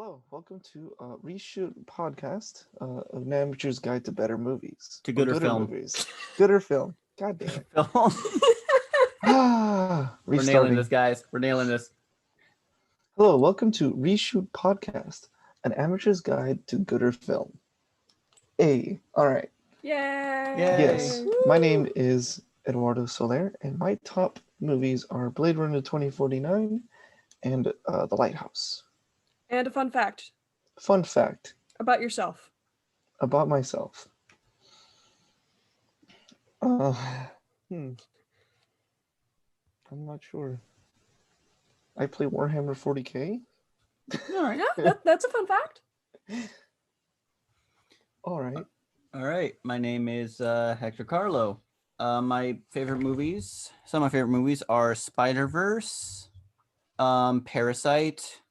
Hello, welcome to Reshoot Podcast, an amateur's guide to better movies. To Or gooder film. movies. Gooder film. God damn it. We're nailing Restarting. this, guys. We're nailing this. Hello, welcome to Reshoot Podcast, an amateur's guide to gooder film. All right. Yay! Yes, Woo! my name is Eduardo Soler, and my top movies are Blade Runner 2049 and The Lighthouse. And a fun fact Fun fact about yourself. about myself. I'm not sure. I play Warhammer 40k. All right. Yeah, that's a fun fact. All right. All right. My name is Hector Carlo. Some of my favorite movies are Spider-Verse, Parasite,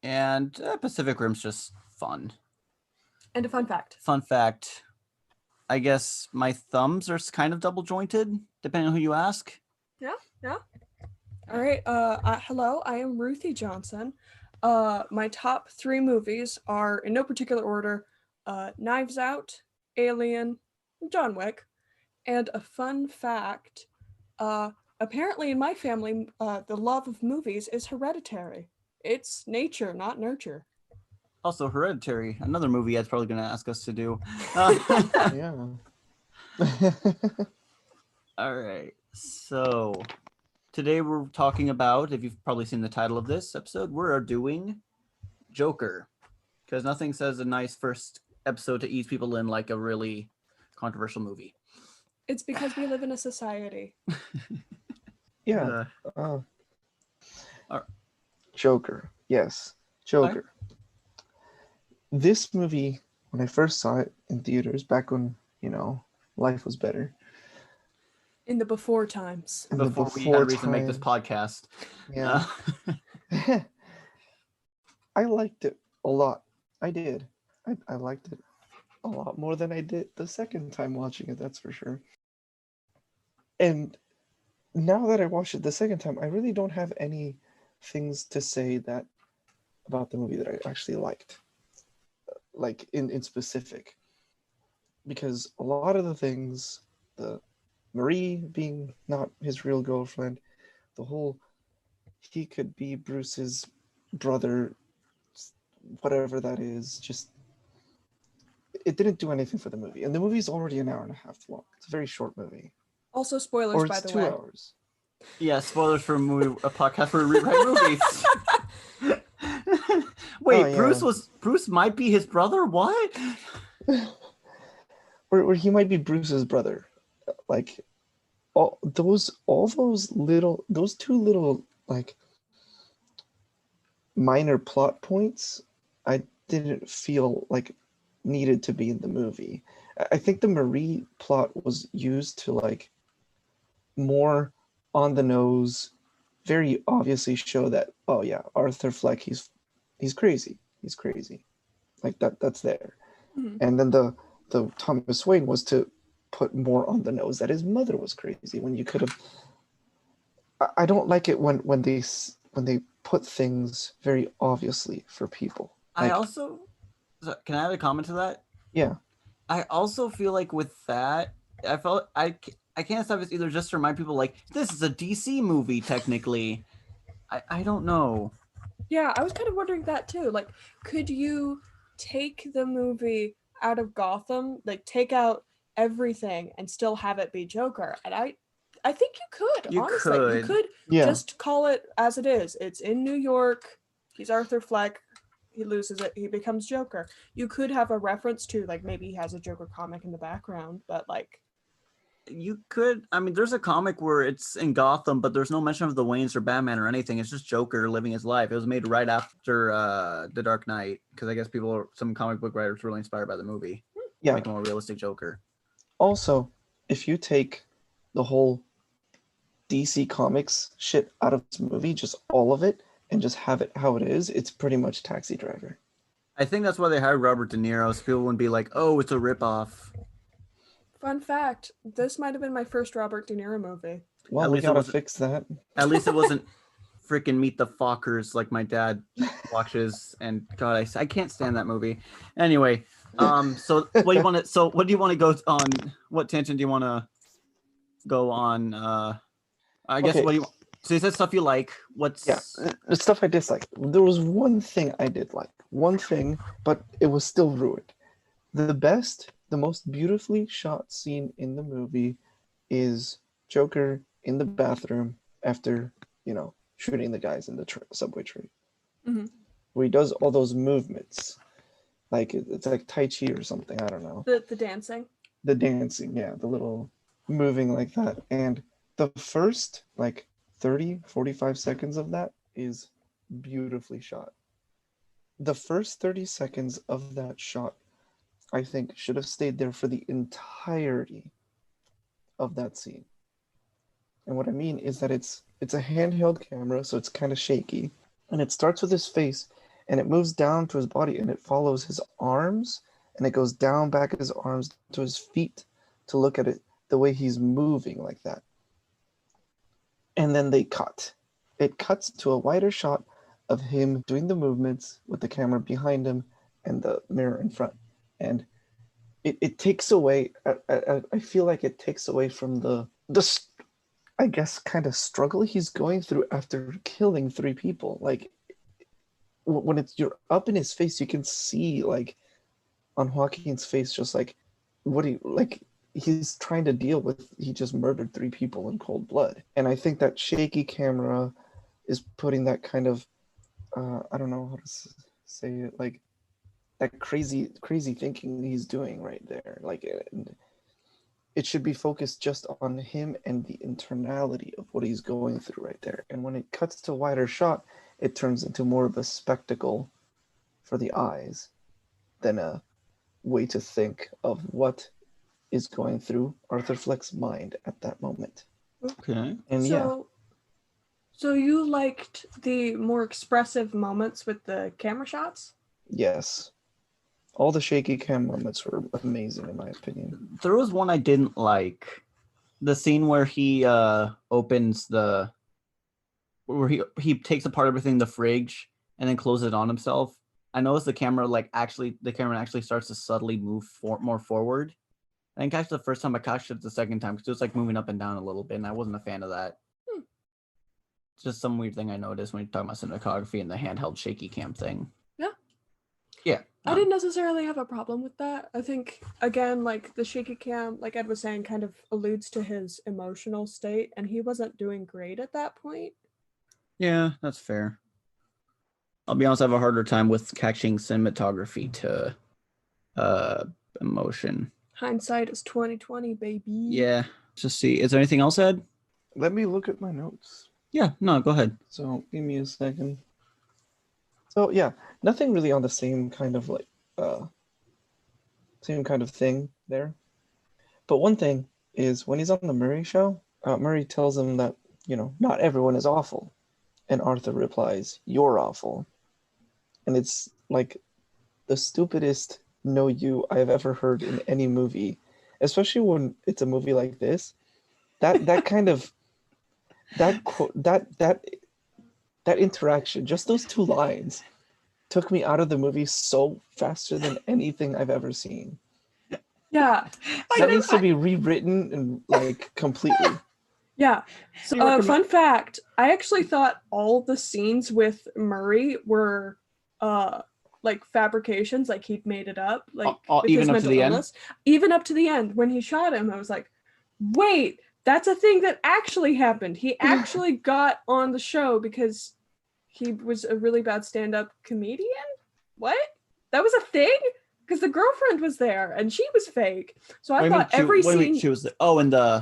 and Pacific Rim's just fun. And a fun fact. Fun fact, I guess my thumbs are kind of double jointed, depending on who you ask. Yeah. All right. Hello, I am Ruthie Johnson. My top 3 movies are, in no particular order, Knives Out, Alien, John Wick. And a fun fact, apparently in my family, the love of movies is hereditary. It's nature, not nurture. Also, Hereditary, another movie Ed's probably going to ask us to do. Yeah. All right. So today we're talking about, if you've probably seen the title of this episode, we're doing Joker. Because nothing says a nice first episode to ease people in like a really controversial movie. It's because we live in a society. Yeah. All right. Joker. Yes. Joker. This movie, when I first saw it in theaters, back when, life was better. In the before times. Before we had a reason to make this podcast. Yeah. I liked it a lot. I did. I liked it a lot more than I did the second time watching it, that's for sure. And now that I watched it the second time, I really don't have any things to say about the movie that I actually liked. Like in specific. Because a lot of the things, the Marie being not his real girlfriend, the whole he could be Bruce's brother, whatever that is, just it didn't do anything for the movie. And the movie's already an hour and a half long. It's a very short movie. Also spoilers, Or by it's the 2 way. hours. Yeah, spoilers for a podcast where we rewrite movies. Wait, Oh, yeah. Bruce might be his brother? What? Or he might be Bruce's brother. Like those two little like minor plot points I didn't feel like needed to be in the movie. I think the Marie plot was used to like more on the nose, very obviously show that, oh yeah, Arthur Fleck, he's crazy. He's crazy. Like that's there. Mhm. And then the Thomas Wayne was to put more on the nose that his mother was crazy when you could have. I don't like it when they put things very obviously for people. Like, can I add a comment to that? Yeah. I also feel like with that, I can't stop. It's either just to remind people like this is a DC movie technically. I don't know. Yeah, I was kind of wondering that too. Like, could you take the movie out of Gotham, like take out everything and still have it be Joker? And I think you could, honestly. You could just call it as it is. It's in New York. He's Arthur Fleck. He loses it. He becomes Joker. You could have a reference to, like, maybe he has a Joker comic in the background, but like... You could, I mean, there's a comic where it's in Gotham, but there's no mention of the Waynes or Batman or anything. It's just Joker living his life. It was made right after The Dark Knight, because I guess some comic book writers were really inspired by the movie. Yeah. Make a more realistic Joker. Also, if you take the whole DC Comics shit out of this movie, just all of it, and just have it how it is, it's pretty much Taxi Driver. I think that's why they hired Robert De Niro, so people wouldn't be like, oh, it's a ripoff. Fun fact, this might have been my first Robert De Niro movie. Well, we gotta fix that. At least it wasn't freaking Meet the Fockers like my dad watches, and God, I can't stand that movie. Anyway, so what do you want to? So what do you want to go on? What tangent do you want to go on? I guess Okay. what do you? So you said stuff you like. What's The stuff I dislike. There was one thing I did like. One thing, but it was still ruined. The most beautifully shot scene in the movie is Joker in the bathroom after, shooting the guys in the subway train. Mhm. Where he does all those movements. Like, it's like Tai Chi or something, I don't know. The dancing. The dancing, yeah, the little moving like that. And the first, 30-45 seconds of that is beautifully shot. The first 30 seconds of that shot, I think, should have stayed there for the entirety of that scene. And what I mean is that it's a handheld camera, so it's kind of shaky. And it starts with his face, and it moves down to his body, and it follows his arms, and it goes down back his arms to his feet to look at it the way he's moving like that. And then they cut. It cuts to a wider shot of him doing the movements with the camera behind him and the mirror in front. And it takes away, I feel like it takes away from the I guess, kind of struggle he's going through after killing 3 people. Like, when you're up in his face, you can see, like, on Joaquin's face, just like, he's trying to deal with, he just murdered 3 people in cold blood. And I think that shaky camera is putting that kind of, I don't know how to say it, like, that crazy thinking he's doing right there. Like, it should be focused just on him and the internality of what he's going through right there. And when it cuts to a wider shot, it turns into more of a spectacle for the eyes than a way to think of what is going through Arthur Fleck's mind at that moment. okay? And So you liked the more expressive moments with the camera shots? yes. All the shaky cam moments were amazing, in my opinion. There was one I didn't like. The scene where he opens where he takes apart everything in the fridge and then closes it on himself. I noticed the camera actually starts to subtly move more forward. I didn't catch it the first time. I catched it the second time because it was like moving up and down a little bit, and I wasn't a fan of that. It's just some weird thing I noticed when you're talking about cinematography and the handheld shaky cam thing. Yeah. I didn't necessarily have a problem with that. I think, again, like the shaky cam, like Ed was saying, kind of alludes to his emotional state, and he wasn't doing great at that point. Yeah, that's fair. I'll be honest, I have a harder time with catching cinematography to emotion. Hindsight is 2020, baby. Yeah. Just see. Is there anything else, Ed? Let me look at my notes. Yeah, no, go ahead. So give me a second. So yeah, nothing really on the same kind of same kind of thing there. But one thing is when he's on the Murray show, Murray tells him that, not everyone is awful. And Arthur replies, "You're awful." And it's like the stupidest "no you" I've ever heard in any movie, especially when it's a movie like this. That kind of that interaction, just those 2 lines, took me out of the movie so faster than anything I've ever seen. Yeah. That needs to be rewritten and completely. Yeah. So, fun fact, I actually thought all the scenes with Murray were like fabrications, like he'd made it up, like with even his up to mental the illness. Even up to the end when he shot him, I was like, wait, that's a thing that actually happened. He actually got on the show because he was a really bad stand-up comedian? What? That was a thing? Because the girlfriend was there and she was fake. So I thought every scene she was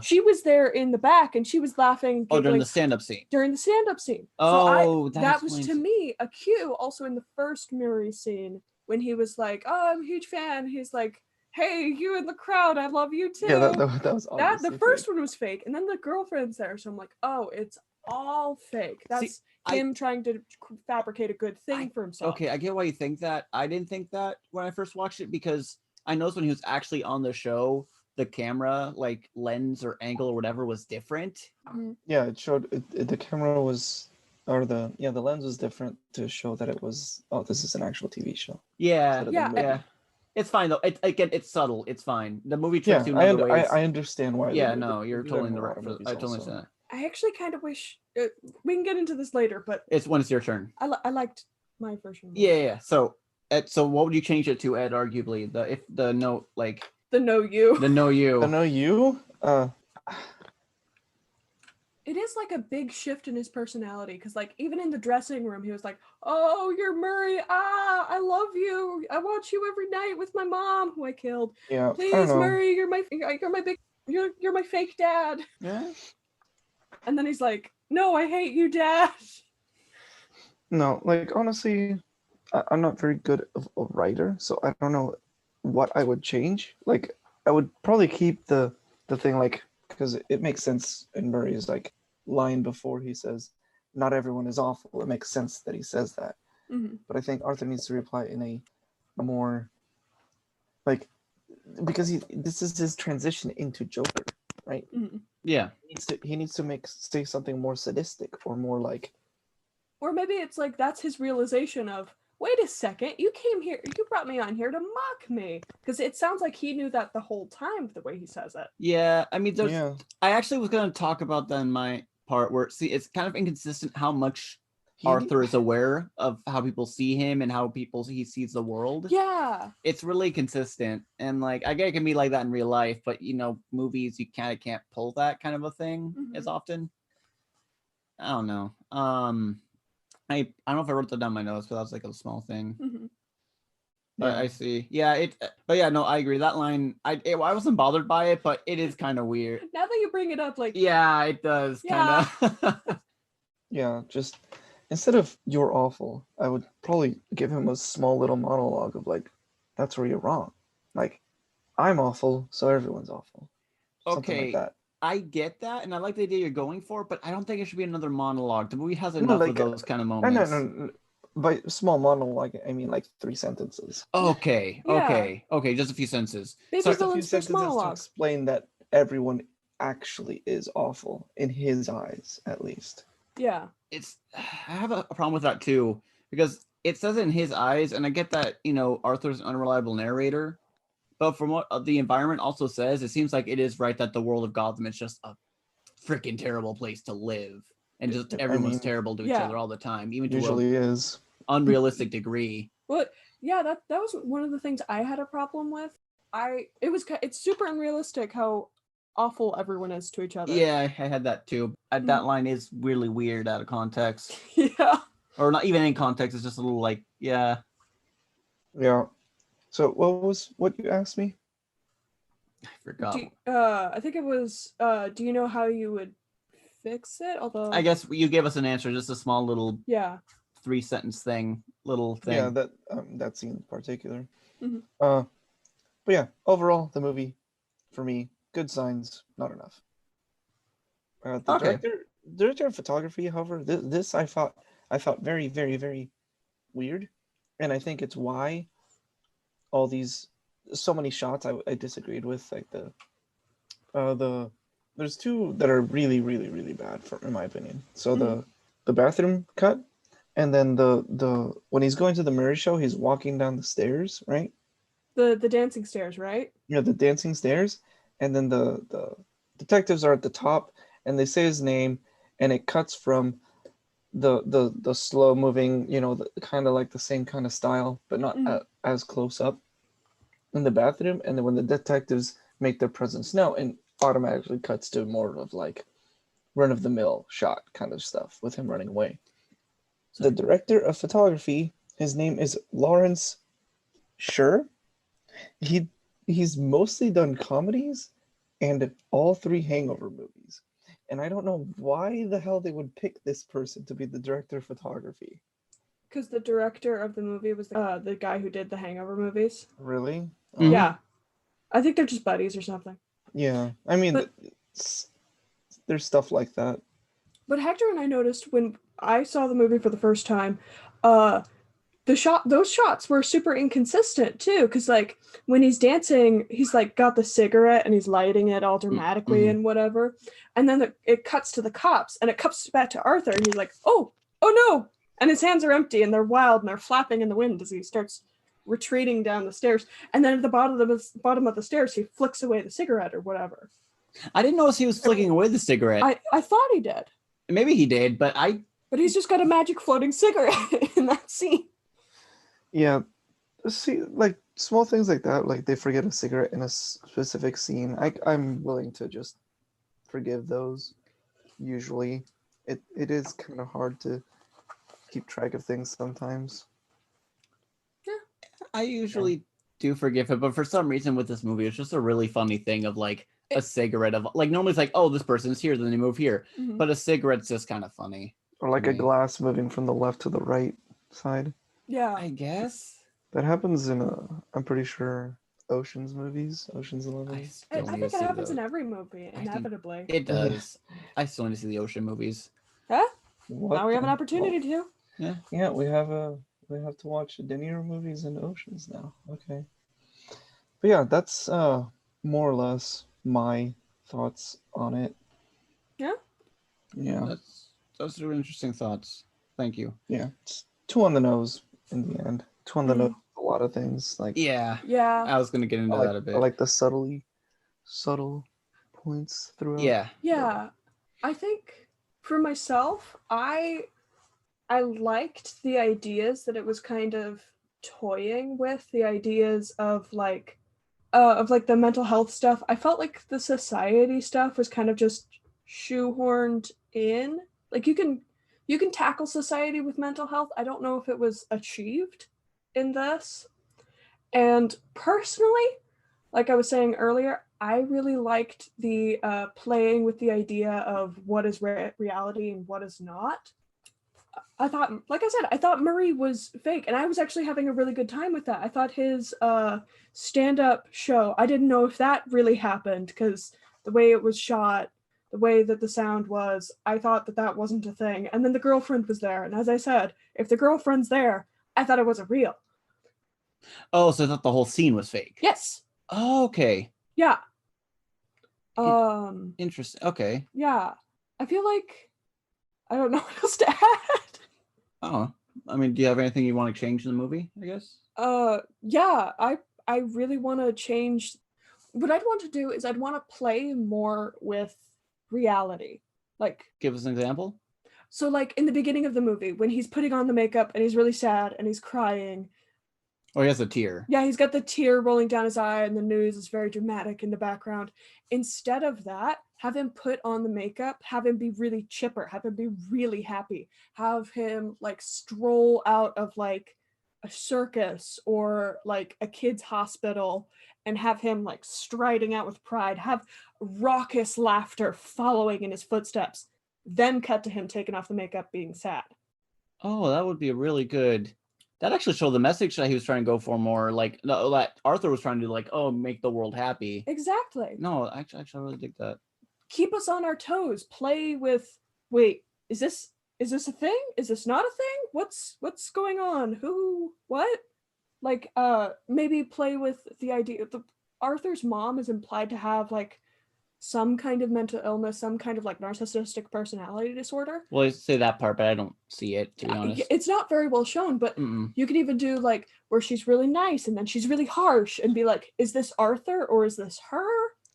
she was there in the back and she was laughing. during the stand-up scene. During the stand-up scene. Oh, so that was to me a cue. Also in the first Murray scene when he was like, "Oh, I'm a huge fan." He's like, "Hey, you in the crowd, I love you too." Yeah, that was obviously the first fake. one was fake, and then the girlfriend's there. So I'm like, "Oh, it's all fake." That's him trying to fabricate a good thing for himself. Okay, I get why you think that. I didn't think that when I first watched it because I noticed when he was actually on the show, the camera lens or angle or whatever was different. Mhm. Yeah, it showed the camera was or the lens was different to show that it was, oh, this is an actual TV show. Yeah, instead of Yeah, the movie. yeah. It's fine though. Again, it's subtle. It's fine. The movie Yeah, tricks you in other ways. I understand why. Yeah, they did no, it. you're They do that totally in in the a lot right. of movies I totally also. understand that. I actually kind of wish we can get into this later, but It's when it's your turn. I liked my version more. Yeah. So, so what would you change it to, Ed? Arguably, the no like The no you. the no you. I know you. It is like a big shift in his personality because, like, even in the dressing room, he was like, "Oh, you're Murray. Ah, I love you. I watch you every night with my mom, who I killed. Yeah, I don't Please, know. Murray, you're my fake dad." Yeah. And then he's like, "No, I hate you, Dad." No, like honestly, I'm not very good of a writer, so I don't know what I would change. Like, I would probably keep the thing, like, because it makes sense in Murray's like line before he says, "Not everyone is awful." It makes sense that he says that, Mm-hmm. but I think Arthur needs to reply in a more like, because this is his transition into Joker, right? Mm-hmm. Yeah. He needs to say something more sadistic or more like. Or maybe it's like that's his realization of, wait a second, you brought me on here to mock me. Because it sounds like he knew that the whole time, the way he says it. Yeah. I mean, Yeah. I actually was going to talk about that in my part where, see, it's kind of inconsistent how much Arthur is aware of how people see him and how he sees the world. Yeah. It's really consistent, and like I get it can be like that in real life, but movies you kind of can't pull that kind of a thing as often. I don't know. I don't know if I wrote that down in my notes, but that was like a small thing. Mm-hmm. But I see. Yeah, but yeah, no, I agree. That line, I wasn't bothered by it, but it is kind of weird. Now that you bring it up, like, Yeah, it does kind of. Yeah, just instead of "you're awful," I would probably give him a small little monologue of like, "That's where you're wrong." Like, I'm awful, so everyone's awful. Something like Okay, that. I get that, and I like the idea you're going for, but I don't think it should be another monologue. The movie has No, enough like, of those kind of No, moments. no. By small monologue, I mean like 3 sentences. Okay, Yeah. okay, just a few sentences. baby So, Just a few villains for sentences to monologue. explain that everyone actually is awful in his eyes, at least. Yeah. I have a problem with that too, because it says in his eyes, and I get that Arthur's an unreliable narrator, but from what the environment also says, it seems like it is right that the world of Gotham is just a freaking terrible place to live, and just everyone's terrible to each yeah. other all the time, even to Usually is. unrealistic degree. Well, yeah, that was one of the things I had a problem with. It's super unrealistic how awful everyone is to each other. Yeah, I had that too. That line is really weird out of context. Yeah. Or not even in context, it's just a little like, yeah. Yeah. So what you asked me? I forgot. I think it was, do you know how you would fix it? Although I guess you gave us an answer, just a small little 3-sentence little thing. Yeah, that scene in particular. Mm-hmm. But yeah, overall, the movie, for me, good signs, not enough. The director of photography, however, this I thought very, very, very weird, and I think it's why all these so many shots I disagreed with, like there's 2 that are really, really, really bad in my opinion. So the bathroom cut, and then the when he's going to the Murray show, he's walking down the stairs, right? The dancing stairs, right? Yeah, the dancing stairs, and then the detectives are at the top, and they say his name, and it cuts from the slow moving, kind of like the same kind of style, but not as close up in the bathroom. And then when the detectives make their presence known, and automatically cuts to more of like run of the mill shot kind of stuff with him running away. The director of photography, his name is Lawrence Sher. He's mostly done comedies and all 3 Hangover movies. And I don't know why the hell they would pick this person to be the director of photography. Because the director of the movie was the guy who did the Hangover movies. Really? Yeah. I think they're just buddies or something. Yeah. I mean, there's stuff like that. But Hector and I noticed when I saw the movie for the first time, those shots were super inconsistent too, because like when he's dancing, he's like got the cigarette and he's lighting it all dramatically and whatever, and then it cuts to the cops and it cuts back to Arthur and he's like, oh, oh no! And his hands are empty and they're wild and they're flapping in the wind as he starts retreating down the stairs. And then at the bottom of the stairs, he flicks away the cigarette or whatever. I didn't notice he was flicking away the cigarette. I thought he did. Maybe he did, but he's just got a magic floating cigarette in that scene. Yeah, see, like small things like that, like they forget a cigarette in a specific scene. I'm willing to just forgive those. Usually, it is kind of hard to keep track of things sometimes. I usually do forgive it, but for some reason with this movie, it's just a really funny thing of like a cigarette of like normally it's like, oh, this person's here, then they move here, but a cigarette's just kind of funny. Or like a glass moving from the left to the right side. Yeah, I guess That happens in I'm pretty sure Ocean's movies, Ocean's 11. I think it happens in every movie, inevitably. It does. I still need to see the Ocean movies. Huh? What Now we have an the- opportunity to. Yeah, we have to watch De Niro movies and Oceans now. Okay. But yeah, that's more or less my thoughts on it. Yeah. Yeah. Those are interesting thoughts. Thank you. Yeah. It's 2 on the nose in the end. 2 on the nose. A lot of things like Yeah. Yeah. I was gonna get into that a bit. I like the subtle points throughout. Yeah. Yeah. I think for myself, I liked the ideas that it was kind of toying with, the ideas of like the mental health stuff. I felt like the society stuff was kind of just shoehorned in. Like you can tackle society with mental health. I don't know if it was achieved in this. And personally, like I was saying earlier, I really liked the playing with the idea of what is reality and what is not. I thought, like I said, I thought Murray was fake, and I was actually having a really good time with that. I thought his stand-up show, I didn't know if that really happened because the way it was shot, the way that the sound was, I thought that wasn't a thing. And then the girlfriend was there, and as I said, if the girlfriend's there, I thought it wasn't real. Oh, so I thought the whole scene was fake. Yes. Oh, okay. Yeah. Interesting. Okay. Yeah. I feel like I don't know what else to add. Oh, I mean, do you have anything you want to change in the movie? I guess. Yeah. I really want to change. What I'd want to do is I'd want to play more with reality. Like, give us an example. So, like in the beginning of the movie, when he's putting on the makeup and he's really sad and he's crying. Oh, he has a tear. Yeah, he's got the tear rolling down his eye, and the news is very dramatic in the background. Instead of that, have him put on the makeup, have him be really chipper, have him be really happy, have him like stroll out of like a circus or like a kid's hospital and have him like striding out with pride, have raucous laughter following in his footsteps, then cut to him taking off the makeup being sad. Oh, that would be a really good. That actually showed the message that he was trying to go for more, like that Arthur was trying to do, like, oh, make the world happy. Exactly. No, actually, I really dig that. Keep us on our toes. Play with. Wait, is this a thing? Is this not a thing? What's going on? Who? What? Like, maybe play with the idea. Arthur's mom is implied to have like some kind of mental illness, some kind of like narcissistic personality disorder. Well, I say that part, but I don't see it, to be honest. It's not very well shown, but you could even do like where she's really nice and then she's really harsh and be like, is this Arthur or is this her?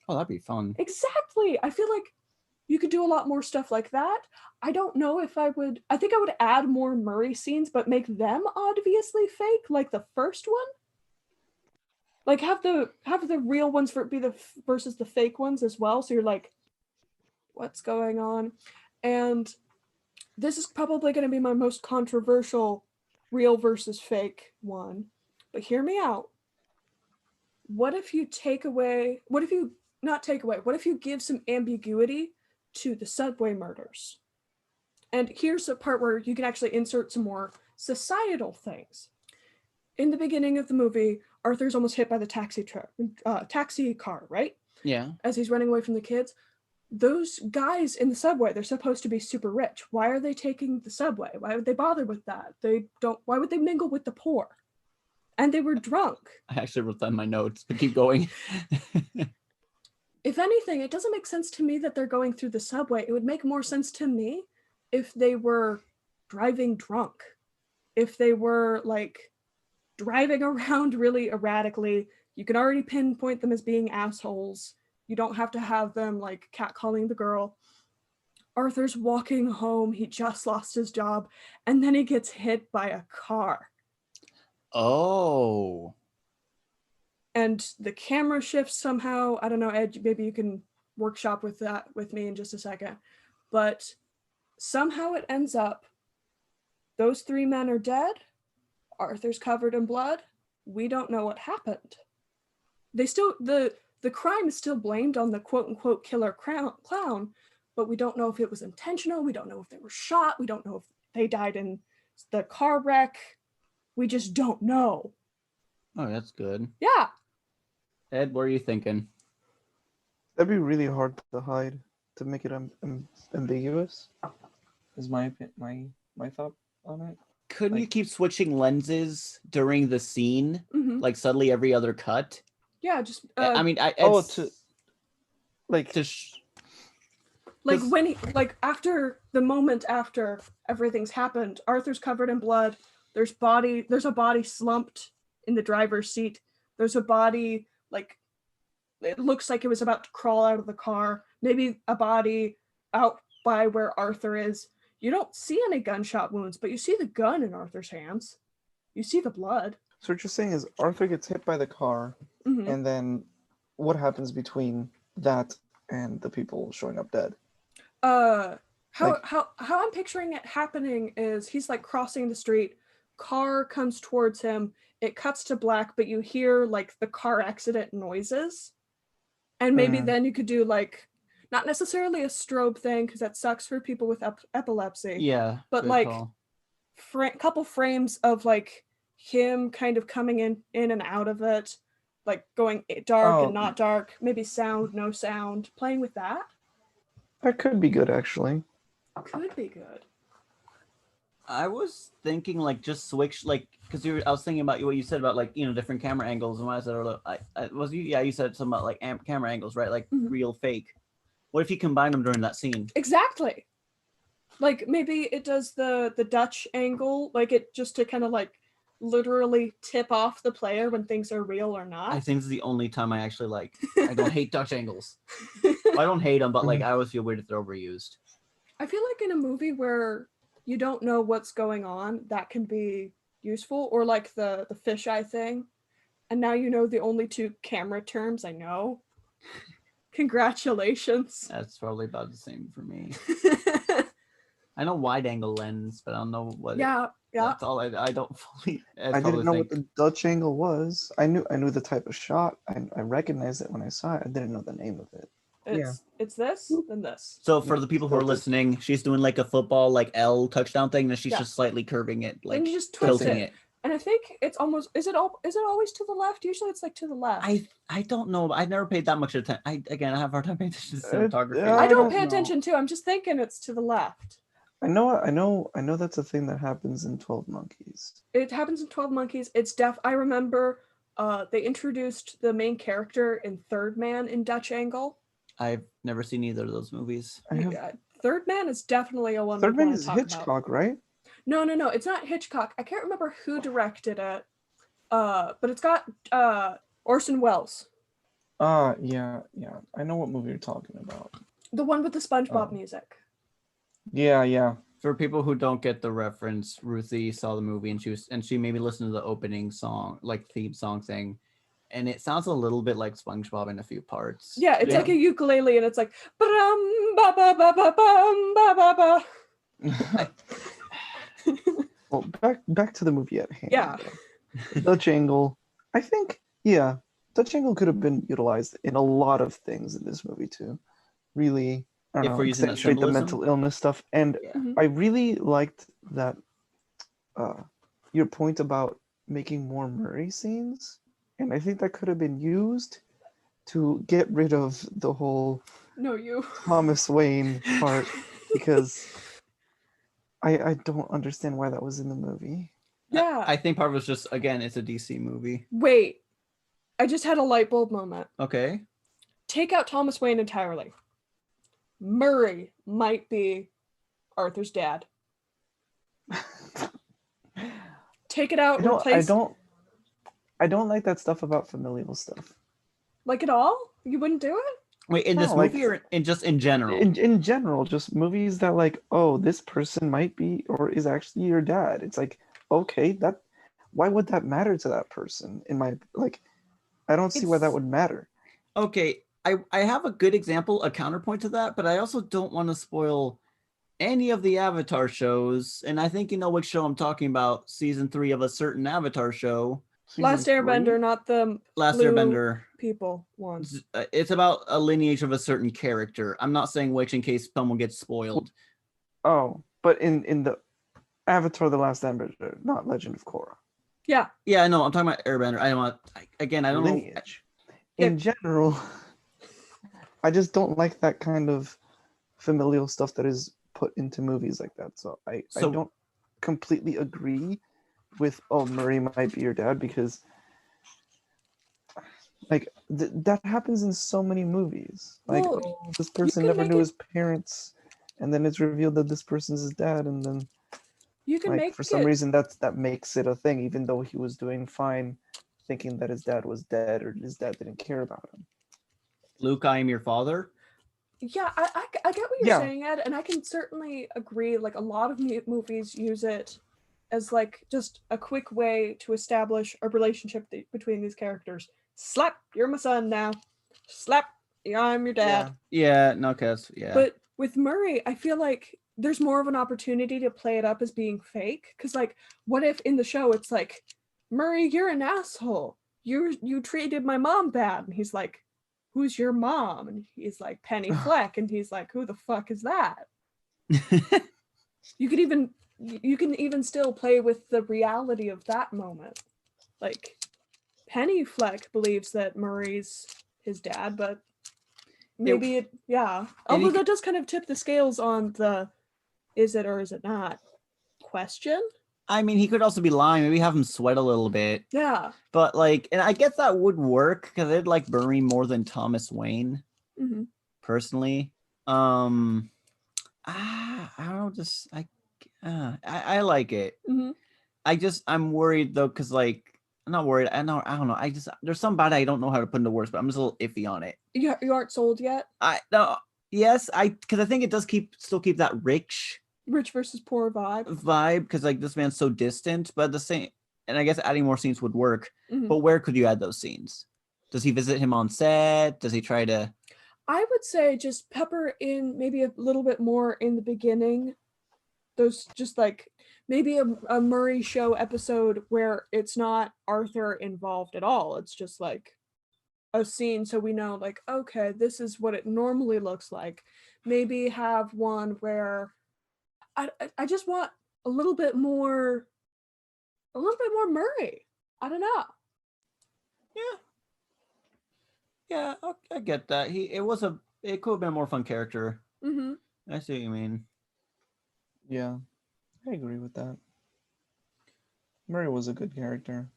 Oh, that'd be fun. Exactly. I feel like you could do a lot more stuff like that. I don't know if I think I would add more Murray scenes, but make them obviously fake, like the first one. Like have the real ones versus the fake ones as well. So you're like, what's going on? And this is probably going to be my most controversial real versus fake one. But hear me out. What if you give some ambiguity to the subway murders? And here's a part where you can actually insert some more societal things. In the beginning of the movie, Arthur's almost hit by the taxi car, right? Yeah. As he's running away from the kids. Those guys in the subway, they're supposed to be super rich. Why are they taking the subway? Why would they bother with that? Why would they mingle with the poor? And they were drunk. I actually wrote that in my notes, but keep going. If anything, it doesn't make sense to me that they're going through the subway. It would make more sense to me if they were driving drunk, if they were like driving around really erratically, you can already pinpoint them as being assholes. You don't have to have them like catcalling the girl. Arthur's walking home, he just lost his job, and then he gets hit by a car. Oh. And the camera shifts somehow. I don't know, Ed, maybe you can workshop with that with me in just a second. But somehow it ends up those three men are dead. Arthur's covered in blood. We don't know what happened. They still the crime is still blamed on the quote unquote killer clown, but we don't know if it was intentional. We don't know if they were shot. We don't know if they died in the car wreck. We just don't know. Oh, that's good. Yeah. Ed, what are you thinking? That'd be really hard to hide, to make it ambiguous. Is my thought on it. Couldn't you keep switching lenses during the scene, Mm-hmm. like subtly every other cut? Yeah, just I mean, like when he after the moment after everything's happened, Arthur's covered in blood. There's a body slumped in the driver's seat. There's a body like it looks like it was about to crawl out of the car. Maybe a body out by where Arthur is. You don't see any gunshot wounds, but you see the gun in Arthur's hands. You see the blood. So what you're saying is Arthur gets hit by the car, Mm-hmm. and then what happens between that and the people showing up dead? How I'm picturing it happening is he's like crossing the street, car comes towards him, it cuts to black, but you hear like the car accident noises. And maybe then you could do like not necessarily a strobe thing because that sucks for people with epilepsy. Yeah, but like couple frames of like him kind of coming in and out of it, like going dark and not dark, maybe sound, no sound, playing with that. That could be good, actually. Could be good. I was thinking like just switch like because I was thinking about what you said about like different camera angles, and when I said you said something about like camera angles, right? Like real fake. What if you combine them during that scene? Exactly. Like maybe it does the Dutch angle, like it just to kind of like literally tip off the player when things are real or not. I think this is the only time I actually like. I don't hate Dutch angles. Well, I don't hate them, but like I always feel weird if they're overused. I feel like in a movie where you don't know what's going on, that can be useful, or like the fisheye thing. And now you know the only two camera terms I know. Congratulations. That's probably about the same for me. I know wide angle lens, but I don't know what. Yeah. That's all I don't fully. I didn't know what the Dutch angle was. I knew the type of shot. I recognized it when I saw it. I didn't know the name of it. It's this, then this. So for the people who are listening, she's doing like a football like L touchdown thing, and she's just slightly curving it, like and you just twist tilting it. And I think it's almost is it always to the left? Usually it's like to the left. I don't know. I never paid that much attention. I have a hard time paying attention to cinematography. I don't pay attention too. I'm just thinking it's to the left. I know that's a thing that happens in 12 Monkeys. It happens in 12 Monkeys. I remember they introduced the main character in Third Man in Dutch angle. I've never seen either of those movies. Third Man is definitely a one. Third Man is Hitchcock, right? No, it's not Hitchcock. I can't remember who directed it. But it's got Orson Welles. Yeah. I know what movie you're talking about. The one with the SpongeBob music. Yeah. For people who don't get the reference, Ruthie saw the movie and she maybe listened to the opening song, like theme song thing, and it sounds a little bit like SpongeBob in a few parts. Yeah, it's like a ukulele, and it's like ba-dum, ba ba ba ba bum, ba ba ba. Well, back to the movie at hand. Yeah. Dutch angle. I think Dutch angle could have been utilized in a lot of things in this movie too. Really, I don't know, accentuate the mental illness stuff. And I really liked that your point about making more Murray scenes. And I think that could have been used to get rid of the whole Thomas Wayne part, because I don't understand why that was in the movie. Yeah. I think part of it was just, again, it's a DC movie. Wait. I just had a light bulb moment. Okay. Take out Thomas Wayne entirely. Murray might be Arthur's dad. take it out, I don't. replace I don't like that stuff about familial stuff. like at all? You wouldn't do it? Wait, in this No, like- movie or in general? In general, just movies that like, oh, this person might be or is actually your dad. It's like, okay, that why would that matter to that person? In my like, I don't see why that It's- would matter. Okay, I have a good example, a counterpoint to that, but I also don't want to spoil any of the Avatar shows. And I think you know which show I'm talking about. Season 3 of a certain Avatar show, Last Season Airbender, three? not the Last blue Airbender. people one. It's about a lineage of a certain character. I'm not saying which in case someone gets spoiled. Oh, but in the Avatar: The Last Airbender, not Legend of Korra. Yeah. Yeah, I know. I'm talking about Airbender. I don't want. Again, I don't know. Lineage. In general, I just don't like that kind of familial stuff that is put into movies like that. So I So- don't completely agree with, oh, Murray might be your dad, because like that happens in so many movies. Like, Well, oh, this person can never make knew it- his parents, and then it's revealed that this person's his dad, and then You can like make for some it reason that makes it a thing, even though he was doing fine, thinking that his dad was dead or his dad didn't care about him. Luke, I am your father. Yeah, I get what you're Yeah. saying, Ed, and I can certainly agree. Like a lot of movies use it as like just a quick way to establish a relationship between these characters. Slap, you're my son now. Slap, I'm your dad. Yeah, no, cause yeah. But with Murray, I feel like there's more of an opportunity to play it up as being fake. Because like, what if in the show it's like, Murray, you're an asshole. You treated my mom bad, and he's like, who's your mom? And he's like, Penny Fleck, and he's like, who the fuck is that? You can even still play with the reality of that moment. Like Penny Fleck believes that Murray's his dad, but maybe it yeah. And Although he that does kind of tip the scales on the is it or is it not question. I mean, he could also be lying. Maybe have him sweat a little bit. Yeah. But like, and I guess that would work because I'd like Murray more than Thomas Wayne Hmm. personally. I don't know. Just I like it. Hmm. I'm worried though, because like I'm not worried. I don't know. There's some bad I don't know how to put into words, but I'm just a little iffy on it. You aren't sold yet. Yes, because I think it does still keep that rich Rich versus poor vibe. vibe because like this man's so distant, but the same. And I guess adding more scenes would work. Mhm. But where could you add those scenes? Does he visit him on set? Does he try to? I would say just pepper in maybe a little bit more in the beginning. Those just like maybe a Murray show episode where it's not Arthur involved at all. It's just like a scene so we know like, okay, this is what it normally looks like. Maybe have one where I just want a little bit more Murray. I don't know. Yeah, I get that. It could have been a more fun character. Mm-hmm. I see what you mean. Yeah, I agree with that. Murray was a good character.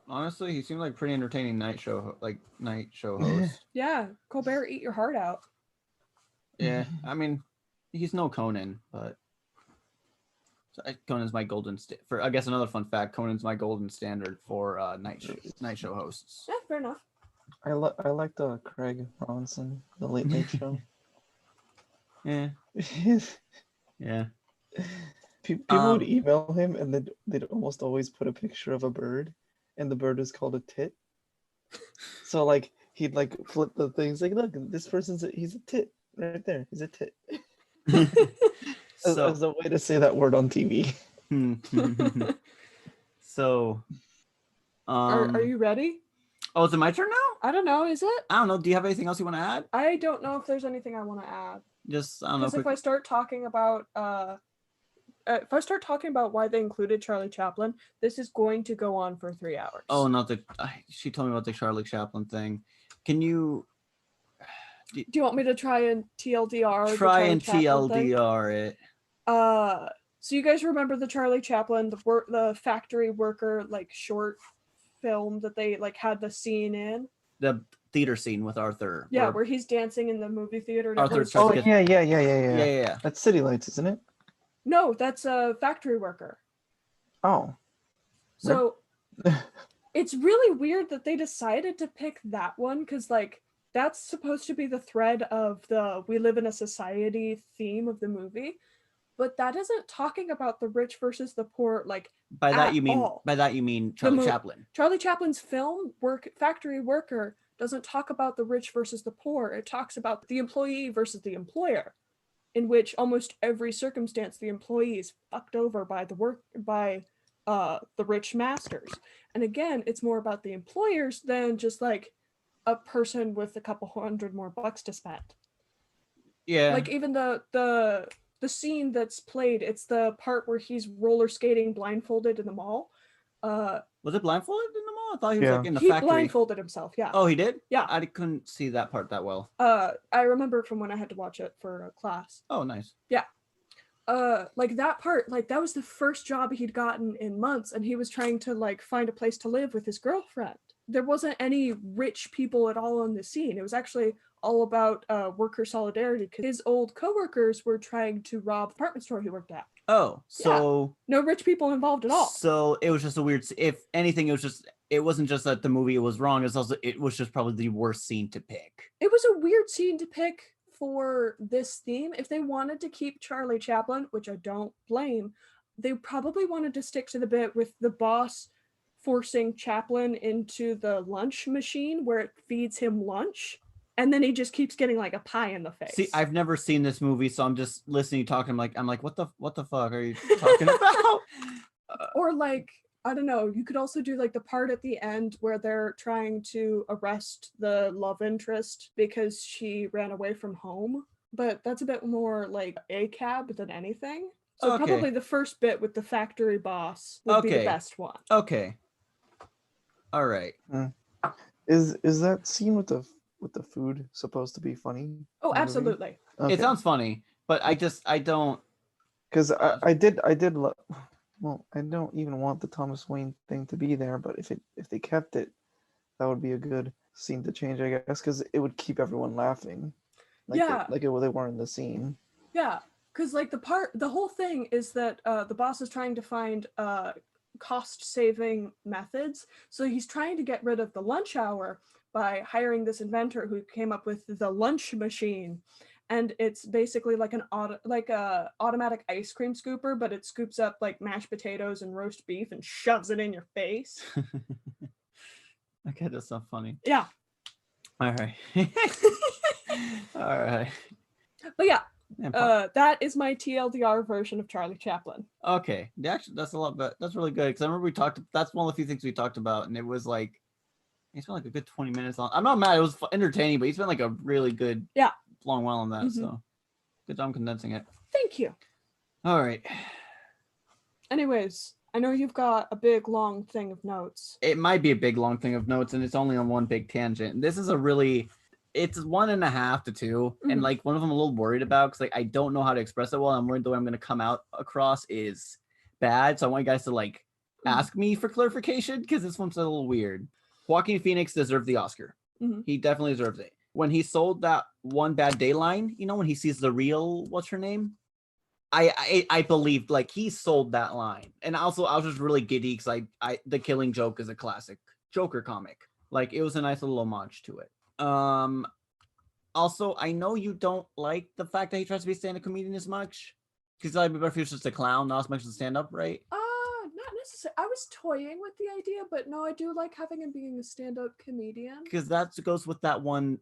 Honestly, he seemed like pretty entertaining night show host. Yeah, Colbert, eat your heart out. Yeah, I mean, he's no Conan, but Conan's my golden for. I guess another fun fact: Conan's my golden standard for night show hosts. Yeah, fair enough. I liked Craig Robinson, the Late Late Show. Yeah, yeah. People would email him, and they'd almost always put a picture of a bird, and the bird is called a tit. So like he'd like flip the things like, look, this he's a tit right there. He's a tit. As a way to say that word on TV. So, Are you ready? Oh, is it my turn now? I don't know. Is it? I don't know. Do you have anything else you want to add? I don't know if there's anything I want to add. Just I don't know. Because if I start talking about why they included Charlie Chaplin, this is going to go on for 3 hours. Oh, not the. She told me about the Charlie Chaplin thing. Can you Do you want me to try and TLDR? the try Charlie and Chaplin thing? TLDR it? So you guys remember the Charlie Chaplin, the factory worker like short film that they like had the scene in? The theater scene with Arthur. Yeah, where he's dancing in the movie theater. and Arthur everyone's tries Oh to like, get- yeah. Yeah. That's City Lights, isn't it? No, that's a factory worker. Oh, So it's really weird that they decided to pick that one because, like, that's supposed to be the thread of the "we live in a society" theme of the movie, but that isn't talking about the rich versus the poor, like, By that at you mean all. Charlie Chaplin. Charlie Chaplin's film Factory Worker doesn't talk about the rich versus the poor. It talks about the employee versus the employer, in which almost every circumstance the employee is fucked over by the rich masters. And again, it's more about the employers than just like a person with a couple $100 more to spend. Yeah. Like even the scene that's played, it's the part where he's roller skating blindfolded in the mall. Was it blindfolded in the mall? I thought he was Yeah. like in the He factory. blindfolded himself, yeah. Oh, he did? Yeah. I couldn't see that part that well. I remember from when I had to watch it for a class. Oh, nice. Yeah. Like that part, like that was the first job he'd gotten in months, and he was trying to like find a place to live with his girlfriend. There wasn't any rich people at all on the scene. It was actually all about worker solidarity because his old coworkers were trying to rob the department store he worked at. Oh, so no rich people involved at all. So it was just a weird. If anything, it wasn't just that the movie was wrong. It was just probably the worst scene to pick. It was a weird scene to pick for this theme. If they wanted to keep Charlie Chaplin, which I don't blame, they probably wanted to stick to the bit with the boss forcing Chaplin into the lunch machine where it feeds him lunch, and then he just keeps getting like a pie in the face. See, I've never seen this movie, so I'm just listening, talking. I'm like, what the fuck are you talking about? Or like, I don't know, you could also do like the part at the end where they're trying to arrest the love interest because she ran away from home. But that's a bit more like a cab than anything. So Okay. probably the first bit with the factory boss would be the best one. Okay. All right. Is that scene with the food supposed to be funny? Oh, absolutely. Okay. It sounds funny, but I don't. Because I did well, I don't even want the Thomas Wayne thing to be there, but if they kept it, that would be a good scene to change, I guess, because it would keep everyone laughing. They were in the scene. Yeah, because like the whole thing is that the boss is trying to find cost-saving methods. So he's trying to get rid of the lunch hour by hiring this inventor who came up with the lunch machine. And it's basically like a automatic ice cream scooper, but it scoops up like mashed potatoes and roast beef and shoves it in your face. Okay, that's not funny. Yeah. All right. All right. But yeah, that is my TLDR version of Charlie Chaplin. Okay, actually, that's a lot, but that's really good because I remember that's one of the few things we talked about, and it was like he spent like a good 20 minutes on. I'm not mad; it was entertaining, but he spent like a really good long while on that. Mm-hmm. So good job condensing it. Thank you. All right. Anyways, I know you've got a big long thing of notes. It might be a big long thing of notes, and it's only on one big tangent. And this is it's 1.5 to 2, and like one of them I'm a little worried about because like I don't know how to express it well. I'm worried the way I'm going to come out across is bad, so I want you guys to like ask me for clarification because this one's a little weird. Joaquin Phoenix deserved the Oscar. He definitely deserves it. When he sold that One Bad Day line, when he sees the real what's her name, I believed like he sold that line, and also I was just really giddy because I The Killing Joke is a classic Joker comic. Like it was a nice little homage to it. Also, I know you don't like the fact that he tries to be a stand-up comedian as much, because I'd be better if he was just a clown, not as much as a stand-up, right? Not necessarily. I was toying with the idea, but no, I do like having him being a stand-up comedian. Because that goes with that one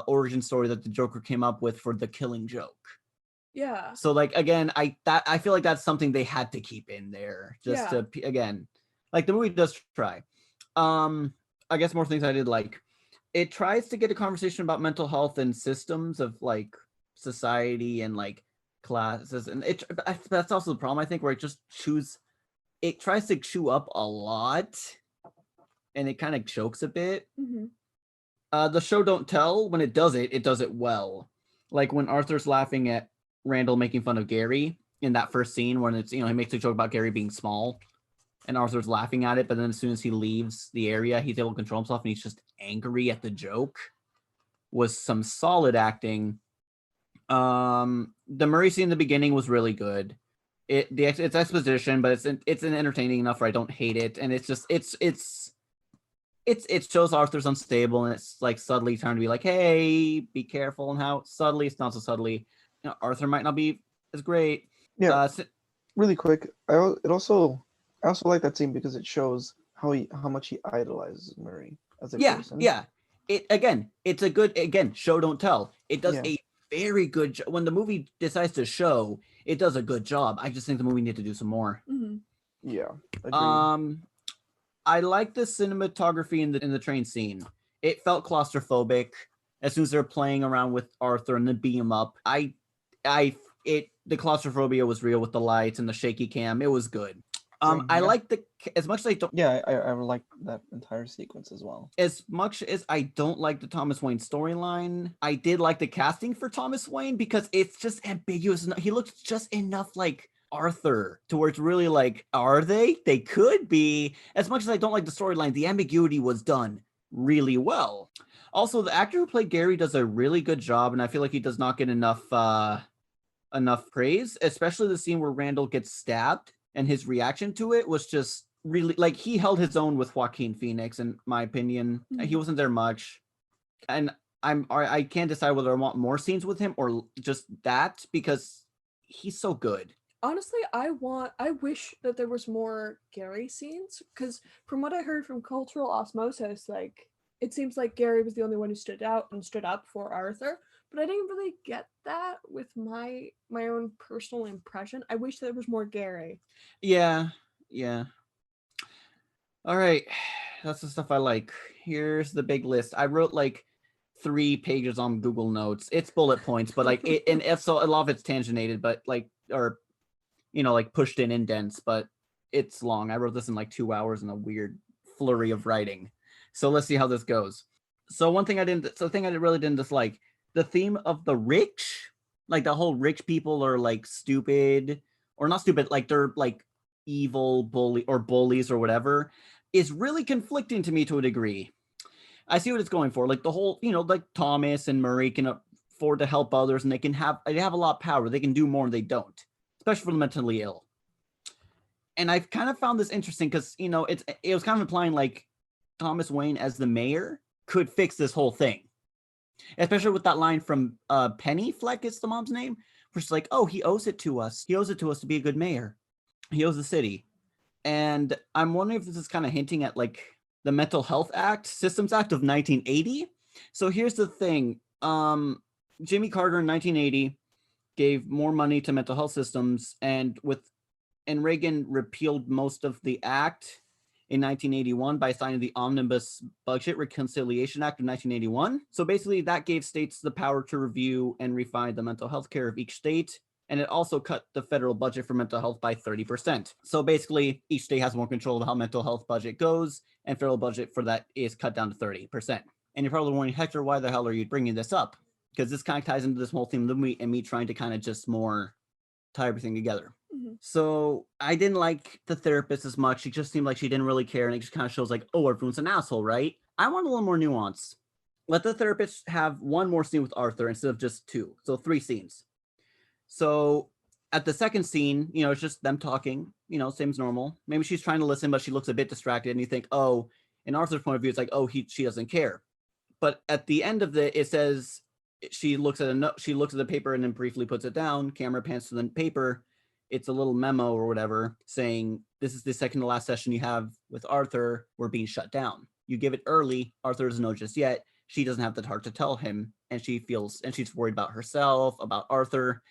origin story that the Joker came up with for The Killing Joke. Yeah. So like again, I feel like that's something they had to keep in there just to again, like the movie does try. I guess more things I did like. It tries to get a conversation about mental health and systems of like society and like classes, and that's also the problem I think, where it tries to chew up a lot, and it kind of chokes a bit. The show Don't Tell, when it does it well. Like when Arthur's laughing at Randall making fun of Gary in that first scene when it's he makes a joke about Gary being small. And Arthur's laughing at it, but then as soon as he leaves the area, he's able to control himself, and he's just angry at the joke. Was some solid acting. The Murray scene in the beginning was really good. It's exposition, but it's an entertaining enough where I don't hate it, and it's just it shows Arthur's unstable, and it's like subtly trying to be like, hey, be careful, and how subtly it's not so subtly. Arthur might not be as great. Yeah. Really quick, I also like that scene because it shows how much he idolizes Murray as a person. Yeah. It's a good show don't tell. It does a very good job. When the movie decides to show, it does a good job. I just think the movie needs to do some more. Mm-hmm. Yeah. Agreed. I like the cinematography in the train scene. It felt claustrophobic as soon as they're playing around with Arthur and then beam him up. The claustrophobia was real with the lights and the shaky cam. It was good. I like as much as I don't. Yeah, I like that entire sequence as well. As much as I don't like the Thomas Wayne storyline, I did like the casting for Thomas Wayne because it's just ambiguous. He looks just enough like Arthur to where it's really like, are they? They could be. As much as I don't like the storyline, the ambiguity was done really well. Also, the actor who played Gary does a really good job, and I feel like he does not get enough praise, especially the scene where Randall gets stabbed. And his reaction to it was just really like he held his own with Joaquin Phoenix, in my opinion. Mm-hmm. He wasn't there much, and I can't decide whether I want more scenes with him or just that because he's so good. Honestly, I wish that there was more Gary scenes because from what I heard from Cultural Osmosis, like it seems like Gary was the only one who stood out and stood up for Arthur. But I didn't really get that with my own personal impression. I wish there was more Gary. Yeah. All right. That's the stuff I like. Here's the big list. I wrote like 3 pages on Google Notes. It's bullet points, but like so a lot of it's tangentated, but like, or, like pushed in indents, but it's long. I wrote this in like 2 hours in a weird flurry of writing. So let's see how this goes. So the thing I really didn't dislike, the theme of the rich, like the whole rich people are like stupid or not stupid, like they're like evil bullies or whatever, is really conflicting to me to a degree. I see what it's going for. Like the whole, like Thomas and Murray can afford to help others and they have a lot of power. They can do more and they don't, especially for the mentally ill. And I've kind of found this interesting because, it was kind of implying like Thomas Wayne as the mayor could fix this whole thing. Especially with that line from Penny Fleck is the mom's name, where she's like, oh, he owes it to us. He owes it to us to be a good mayor. He owes the city. And I'm wondering if this is kind of hinting at like the Mental Health Systems Act of 1980. So here's the thing. Jimmy Carter in 1980 gave more money to mental health systems, and Reagan repealed most of the act in 1981 by signing the Omnibus Budget Reconciliation Act of 1981. So basically that gave states the power to review and refine the mental health care of each state. And it also cut the federal budget for mental health by 30%. So basically each state has more control of how mental health budget goes, and federal budget for that is cut down to 30%. And you're probably wondering, Hector, why the hell are you bringing this up? Because this kind of ties into this whole theme of the movie and me trying to kind of just more tie everything together. Mm-hmm. So I didn't like the therapist as much. She just seemed like she didn't really care, and it just kind of shows like, oh, everyone's an asshole, right? I want a little more nuance. Let the therapist have one more scene with Arthur instead of just 2. So 3 scenes. So at the second scene, it's just them talking, same as normal. Maybe she's trying to listen, but she looks a bit distracted, and you think, oh, in Arthur's point of view, it's like, oh, she doesn't care. But at the end of it says she looks at the paper and then briefly puts it down. Camera pans to the paper. It's a little memo or whatever saying, this is the second to last session you have with Arthur. We're being shut down. You give it early. Arthur doesn't know just yet. She doesn't have the heart to tell him. And she's worried about herself, about Arthur.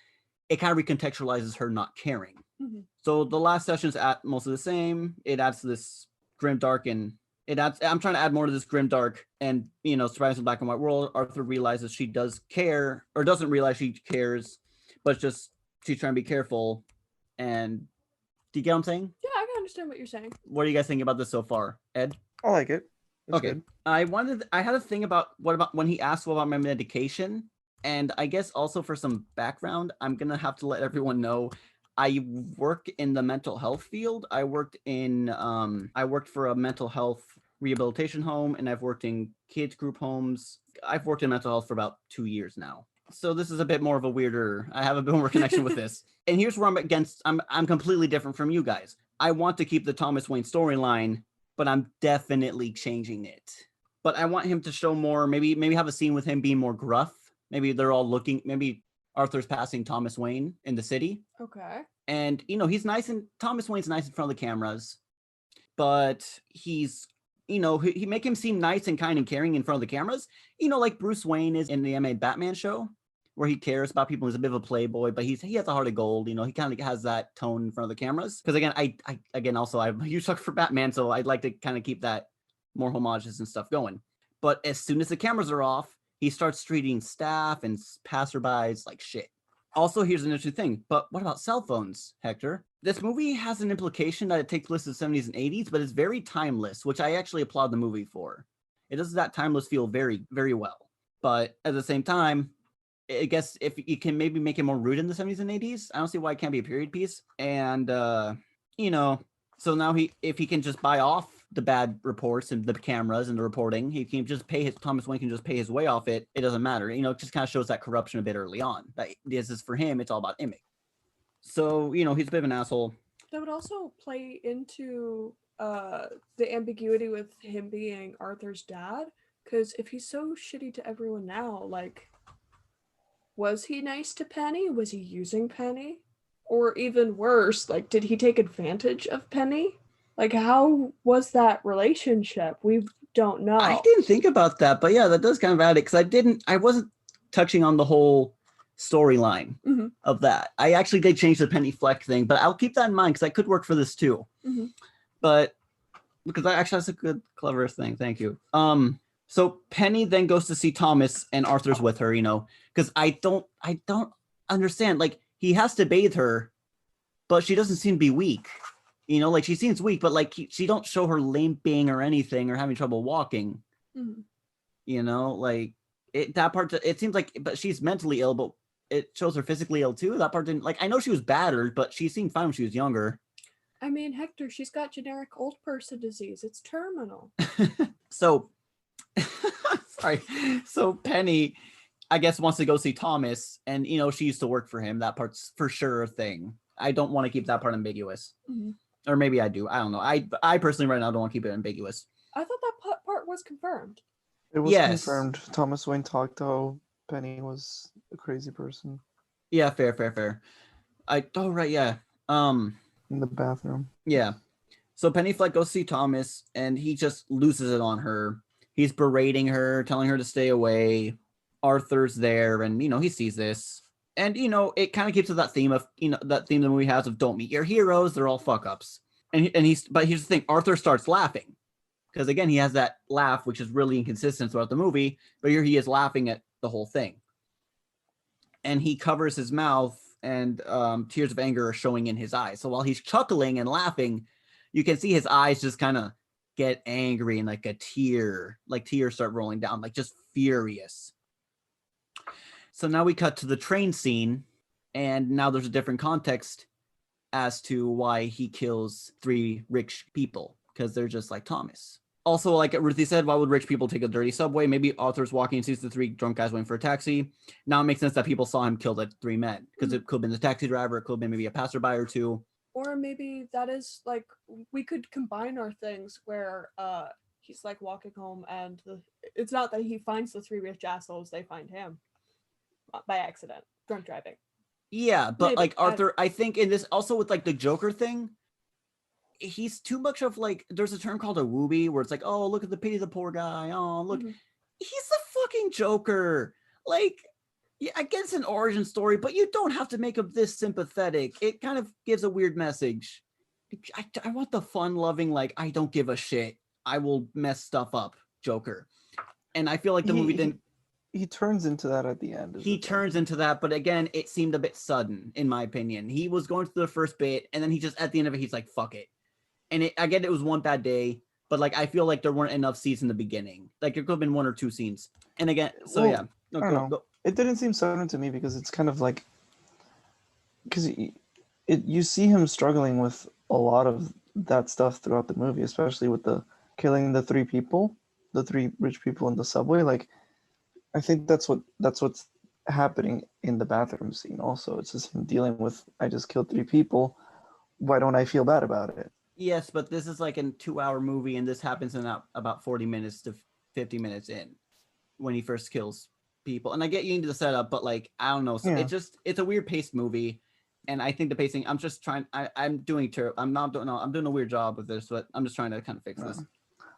It kind of recontextualizes her not caring. Mm-hmm. So the last session's at mostly the same. It adds to this grimdark, and I'm trying to add more to this grimdark and, surprising black and white world. Arthur realizes she does care, or doesn't realize she cares, but she's trying to be careful. And do you get what I'm saying? Yeah, I can understand what you're saying. What are you guys thinking about this so far, Ed? I like it. It's okay. Good. I had a thing about what about when he asked about my medication, and I guess also for some background, I'm gonna have to let everyone know I work in the mental health field. I worked for a mental health rehabilitation home, and I've worked in kids group homes. I've worked in mental health for about 2 years now. So this is a bit more of a weirder. I have a bit more connection with this. And here's where I'm against. I'm completely different from you guys. I want to keep the Thomas Wayne storyline, but I'm definitely changing it. But I want him to show more. Maybe have a scene with him being more gruff. Maybe they're all looking. Maybe Arthur's passing Thomas Wayne in the city. Okay. And he's nice, and Thomas Wayne's nice in front of the cameras, but he's he make him seem nice and kind and caring in front of the cameras. Like Bruce Wayne is in the animated Batman show, where he cares about people. He's a bit of a playboy, but he has a heart of gold. He kind of has that tone in front of the cameras. Because again, I'm a huge sucker for Batman, so I'd like to kind of keep that more homages and stuff going. But as soon as the cameras are off, he starts treating staff and passerbys like shit. Also, here's an interesting thing. But what about cell phones, Hector? This movie has an implication that it takes place in the 70s and 80s, but it's very timeless, which I actually applaud the movie for. It does that timeless feel very, very well. But at the same time, I guess if you can maybe make it more rooted in the 70s and 80s, I don't see why it can't be a period piece. And, so now if he can just buy off the bad reports and the cameras and the reporting, he can just Thomas Wayne can just pay his way off it. It doesn't matter. It just kind of shows that corruption a bit early on. That this is for him, it's all about image. So, he's a bit of an asshole. That would also play into the ambiguity with him being Arthur's dad. Because if he's so shitty to everyone now, like, was he nice to Penny? Was he using Penny? Or even worse, like, did he take advantage of Penny? Like, how was that relationship? We don't know. I didn't think about that, but yeah, that does kind of add it, because I wasn't touching on the whole storyline of that. I actually did change the Penny Fleck thing, but I'll keep that in mind because that could work for this too. But because that's a good, clever thing. Thank you. So Penny then goes to see Thomas, and Arthur's with her, because I don't understand. Like, he has to bathe her, but she doesn't seem to be weak. Like, she seems weak, but like she don't show her limping or anything or having trouble walking. Like that part. It seems like, but she's mentally ill, but it shows her physically ill too. That part didn't, like, I know she was battered, but she seemed fine when she was younger. I mean, Hector, she's got generic old person disease. It's terminal. So, sorry. So Penny, I guess, wants to go see Thomas, and she used to work for him. That part's for sure a thing. I don't want to keep that part ambiguous. Or maybe I do. I don't know. I personally right now don't want to keep it ambiguous. I thought that part was confirmed. It was confirmed. Thomas Wayne talked how Penny was a crazy person. Yeah, fair. Right, yeah. In the bathroom. Yeah. So Penny Fleck goes see Thomas, and he just loses it on her. He's berating her, telling her to stay away. Arthur's there, and he sees this. And it kind of keeps with that theme of that theme the movie has of don't meet your heroes, they're all fuck ups. But here's the thing, Arthur starts laughing. Because again, he has that laugh which is really inconsistent throughout the movie, but here he is laughing at the whole thing. And he covers his mouth, and tears of anger are showing in his eyes. So while he's chuckling and laughing, you can see his eyes just kind of get angry, and like tears start rolling down, like just furious. So now we cut to the train scene, and now there's a different context as to why he kills 3 rich people, because they're just like Thomas. Also, like Ruthie said, why would rich people take a dirty subway? Maybe Arthur's walking and sees the 3 drunk guys waiting for a taxi. Now it makes sense that people saw him kill the 3 men, because it could have been the taxi driver, it could have been maybe a passerby or 2. Or maybe that is, like, we could combine our things where he's like walking home, and it's not that he finds the 3 rich assholes, they find him by accident, drunk driving. Yeah, but maybe, like Arthur, I think in this also with like the Joker thing, he's too much of like, there's a term called a wooby where it's like, oh, look at the pity of the poor guy. Oh, look, he's the fucking Joker. Like, yeah, I guess an origin story, but you don't have to make him this sympathetic. It kind of gives a weird message. I want the fun-loving, like, I don't give a shit, I will mess stuff up Joker. And I feel like the movie didn't. He turns into that at the end. He turns into that, but again, it seemed a bit sudden, in my opinion. He was going through the first bit, and then he just, at the end of it, he's like, fuck it. And I get it was one bad day, but like, I feel like there weren't enough scenes in the beginning. Like, there could have been 1 or 2 scenes. And again, so yeah. No, I don't know. It didn't seem sudden to me because it's kind of like, because you see him struggling with a lot of that stuff throughout the movie, especially with the killing the 3 rich people in the subway. Like, I think that's what's happening in the bathroom scene also. It's just him dealing with, I just killed 3 people. Why don't I feel bad about it? Yes, but this is like a 2-hour movie, and this happens in about 40 minutes to 50 minutes in when he first kills people. And I get you into the setup, but like, I don't know. So Yeah. it's a weird paced movie. And I think the pacing, I'm just trying, I'm doing a weird job with this, but I'm just trying to kind of fix this.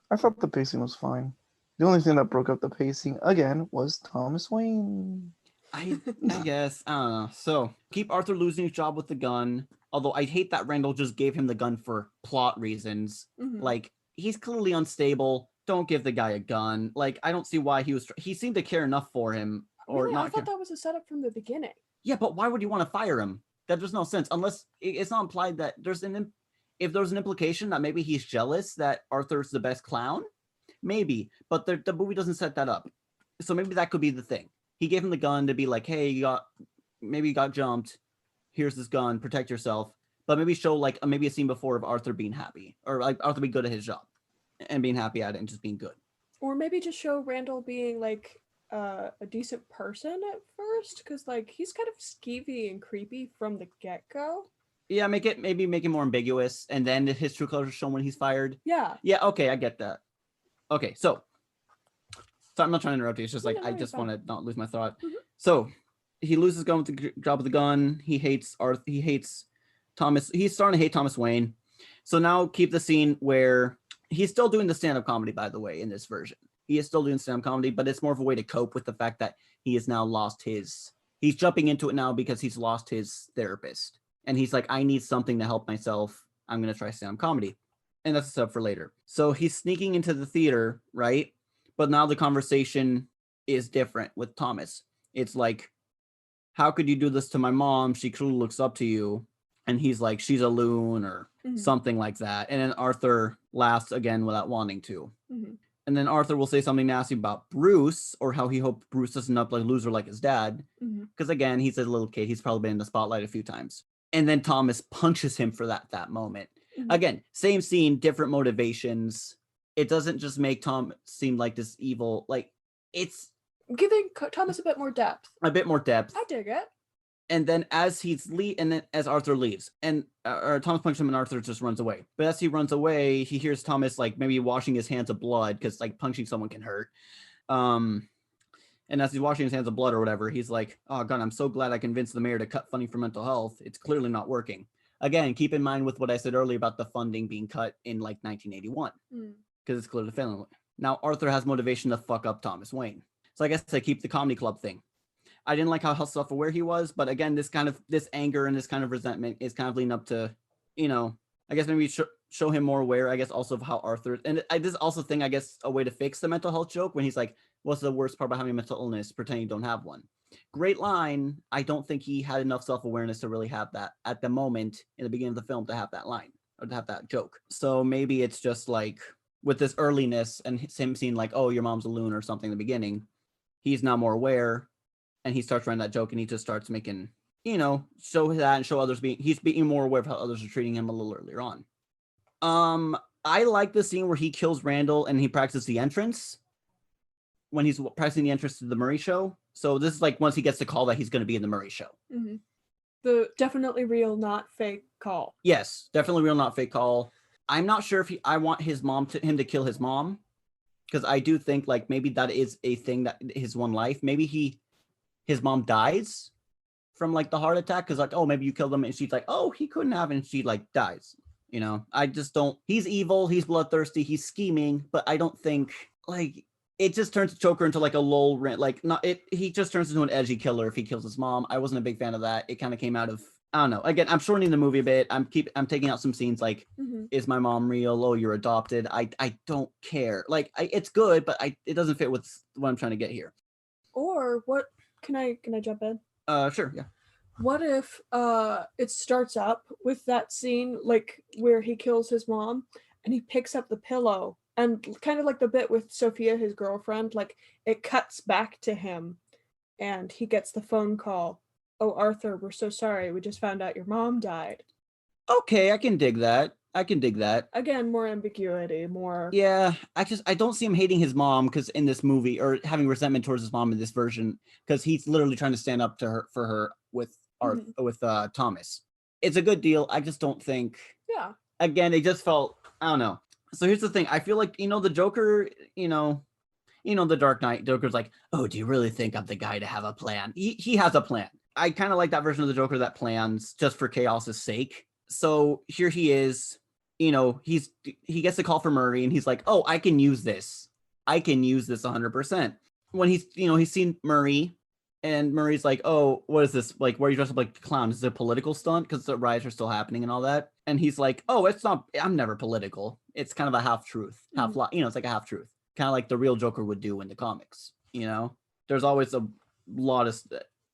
I thought the pacing was fine. The only thing that broke up the pacing again was Thomas Wayne. I guess, I don't know. So keep Arthur losing his job with the gun. Although I hate that Randall just gave him the gun for plot reasons. Mhm. Like, he's clearly unstable. Don't give the guy a gun. Like, I don't see why he seemed to care enough for him. Or Really? not I thought that was a setup from the beginning. Yeah, but why would you want to fire him? That makes no sense. Unless it's not implied that if there's an implication that maybe he's jealous that Arthur's the best clown, maybe. But the movie doesn't set that up. So maybe that could be the thing. He gave him the gun to be like, hey, you got jumped. Here's this gun. Protect yourself. But maybe show like maybe a scene before of Arthur being happy, or like Arthur being good at his job and being happy at it and just being good. Or maybe just show Randall being like a decent person at first, because like he's kind of skeevy and creepy from the get-go. Yeah, make it more ambiguous, and then his true colors are shown when he's fired. Yeah. Yeah, okay, I get that. Okay, so I'm not trying to interrupt you. It's just like No, I you're just fine. want to not lose my thought. Mhm. So he loses gun with the job with the gun. He hates Arthur. He hates Thomas. He's starting to hate Thomas Wayne. So now keep the scene where he's still doing the stand-up comedy, by the way, in this version. He is still doing stand-up comedy, but it's more of a way to cope with the fact that he has now lost his... He's jumping into it now because he's lost his therapist. And he's like, I need something to help myself. I'm going to try stand-up comedy. And that's a sub for later. So he's sneaking into the theater, right? But now the conversation is different with Thomas. It's like, how could you do this to my mom? She clearly looks up to you. And he's like, she's a loon or something like that. And then Arthur laughs again without wanting to. Mm-hmm. And then Arthur will say something nasty about Bruce, or how he hoped Bruce doesn't up like loser like his dad. Because again, he's a little kid. He's probably been in the spotlight a few times. And then Thomas punches him for that moment. Again, same scene, different motivations. It doesn't just make Tom seem like this evil, like it's giving Thomas a bit more depth. A bit more depth. I dig it. And then as as Arthur leaves, and Thomas punches him and Arthur just runs away. But as he runs away, he hears Thomas like maybe washing his hands of blood, because like punching someone can hurt. And as he's washing his hands of blood or whatever, he's like, oh God, I'm so glad I convinced the mayor to cut funding for mental health. It's clearly not working. Again, keep in mind with what I said earlier about the funding being cut in like 1981, because it's clearly failing. Now Arthur has motivation to fuck up Thomas Wayne. So I guess I keep the comedy club thing. I didn't like how self-aware he was, but again, this anger and this kind of resentment is kind of leading up to, I guess maybe show him more aware, I guess, also of how Arthur, and I just also think, I guess, a way to fix the mental health joke when he's like, what's the worst part about having a mental illness? Pretending you don't have one. Great line. I don't think he had enough self-awareness to really have that at the moment in the beginning of the film to have that line or to have that joke. So maybe it's just like with this earliness and him seeing like, oh, your mom's a loon or something in the beginning, he's now more aware. And he starts writing that joke, and he just starts making, show that and show others he's being more aware of how others are treating him a little earlier on. I like the scene where he kills Randall and he practices the entrance when he's practicing the entrance to the Murray show. So this is like once he gets the call that he's going to be in the Murray show. The definitely real, not fake call. Yes, definitely real, not fake call. I'm not sure if I want him to kill his mom, because I do think like maybe that is a thing that his one life. Maybe his mom dies from like the heart attack, because like, oh, maybe you killed him, and she's like, oh, he couldn't have, and she like dies. I just don't. He's evil, he's bloodthirsty, he's scheming, but I don't think like it just turns Joker into like a lull rant. Like not it. He just turns into an edgy killer if he kills his mom. I wasn't a big fan of that. It kind of came out of, I don't know. Again, I'm shortening the movie a bit. I'm taking out some scenes like, is my mom real? Oh, you're adopted. I don't care. Like it's good, but it doesn't fit with what I'm trying to get here. Or what? Can I jump in? Sure, yeah. What if it starts up with that scene like where he kills his mom and he picks up the pillow, and kind of like the bit with Sophia, his girlfriend, like it cuts back to him and he gets the phone call. Oh, Arthur, we're so sorry. We just found out your mom died. Okay, I can dig that. I can dig that. Again, more ambiguity, more. Yeah, I don't see him hating his mom because in this movie, or having resentment towards his mom in this version, because he's literally trying to stand up to her for her with Thomas. It's a good deal. I just don't think. Yeah. Again, it just felt, I don't know. So here's the thing. I feel like, the Joker, the Dark Knight, Joker's like, oh, do you really think I'm the guy to have a plan? He has a plan. I kind of like that version of the Joker that plans just for chaos's sake. So here he is, he gets a call from Murray and he's like, oh, I can use this. I can use this 100%. When he's seen Murray, and Murray's like, oh, what is this? Like, why are you dressed up like a clown? Is it a political stunt? Because the riots are still happening and all that. And he's like, oh, it's not, I'm never political. It's kind of a half truth, half lie. It's like a half truth. Kind of like the real Joker would do in the comics, There's always a lot of,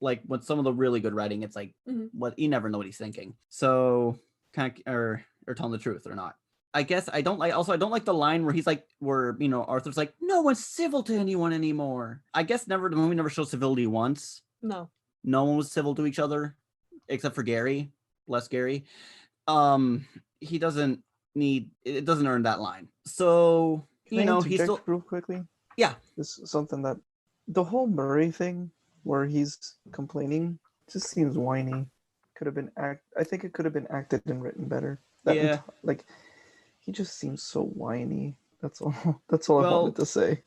like, with some of the really good writing, it's like, what, you never know what he's thinking. So, kind of, or telling the truth or not. I guess I don't like the line where he's like, Arthur's like, no one's civil to anyone anymore. I guess the movie never showed civility once. No one was civil to each other except for Gary. Bless Gary. He doesn't earn that line. So, he's still real quickly. Yeah. This is something that the whole Murray thing where he's complaining just seems whiny. I think it could have been acted and written better. He just seems so whiny. That's all I wanted to say.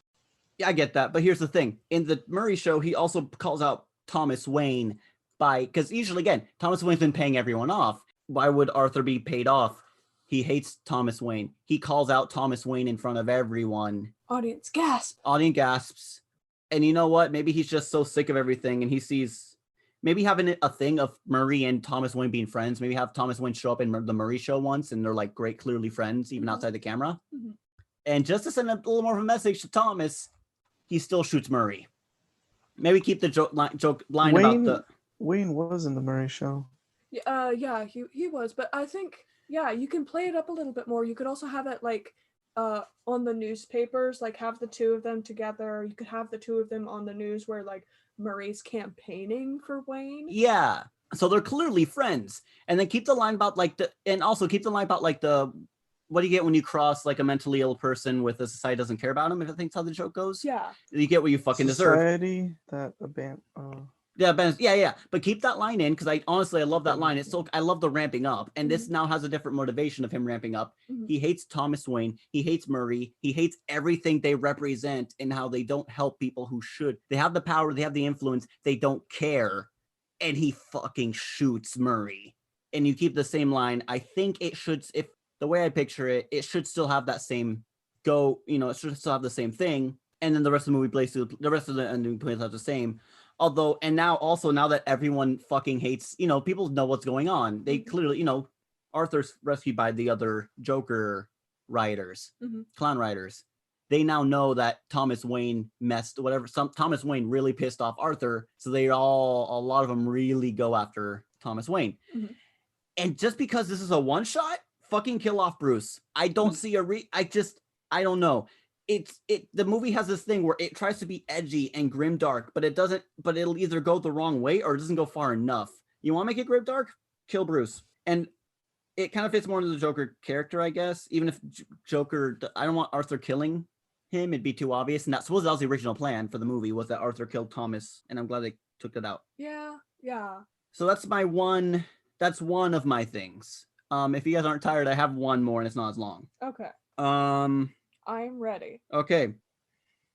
Yeah, I get that. But here's the thing. In the Murray show, he also calls out Thomas Wayne because usually, again, Thomas Wayne's been paying everyone off. Why would Arthur be paid off? He hates Thomas Wayne. He calls out Thomas Wayne in front of everyone. Audience gasp. Audience gasps. And you know what? Maybe he's just so sick of everything and he sees... Maybe having a thing of Murray and Thomas Wayne being friends. Maybe have Thomas Wayne show up in the Murray show once and they're like great, clearly friends, even outside the camera. Mm-hmm. And just to send a little more of a message to Thomas, he still shoots Murray. Maybe keep the joke line about the... Wayne was in the Murray show. Yeah, he was. But I think, you can play it up a little bit more. You could also have it like on the newspapers, like have the two of them together. You could have the two of them on the news where like Murray's campaigning for Wayne. Yeah. So they're clearly friends. And then keep the line about what do you get when you cross like a mentally ill person with a society doesn't care about him, if I think's how the joke goes. Yeah. You get what you fucking deserve. Society that Yeah. But keep that line in because I love that line. I love the ramping up. And this now has a different motivation of him ramping up. Mm-hmm. He hates Thomas Wayne. He hates Murray. He hates everything they represent and how they don't help people who should. They have the power. They have the influence. They don't care. And he fucking shoots Murray. And you keep the same line. I think it should, if the way I picture it, it should still have that same it should still have the same thing. And then the rest of the movie the rest of the ending plays out the same. Although, and now that everyone fucking hates, people know what's going on. They clearly, Arthur's rescued by the other Joker rioters, clown rioters. They now know that Thomas Wayne Thomas Wayne really pissed off Arthur. So a lot of them really go after Thomas Wayne. Mm-hmm. And just because this is a one shot, fucking kill off Bruce. I don't see I don't know. The movie has this thing where it tries to be edgy and grimdark, but it'll either go the wrong way or it doesn't go far enough. You want to make it grimdark? Kill Bruce. And it kind of fits more into the Joker character, I guess. Even if I don't want Arthur killing him, it'd be too obvious. And that was the original plan for the movie, was that Arthur killed Thomas, and I'm glad they took that out. Yeah. So that's one of my things. If you guys aren't tired, I have one more and it's not as long. Okay. I'm ready. Okay.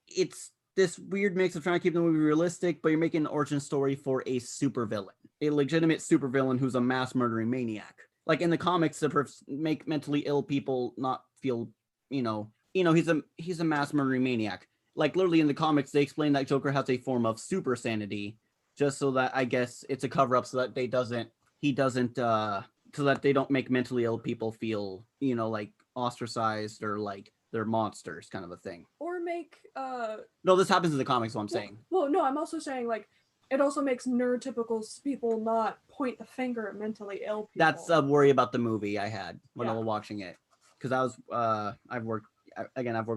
It's this weird mix of trying to keep the movie realistic, but you're making an origin story for a supervillain. A legitimate supervillain who's a mass murdering maniac. Like in the comics, to make mentally ill people not feel, he's a mass murdering maniac. Like literally in the comics, they explain that Joker has a form of super sanity, just so that I guess it's a cover up so that so that they don't make mentally ill people feel, like ostracized or like they're monsters kind of a thing. Or make No, this happens in the comics, what I'm saying. Well, no, I'm also saying like it also makes neurotypical people not point the finger at mentally ill people. That's a worry about the movie I had when I was watching it. Because I've worked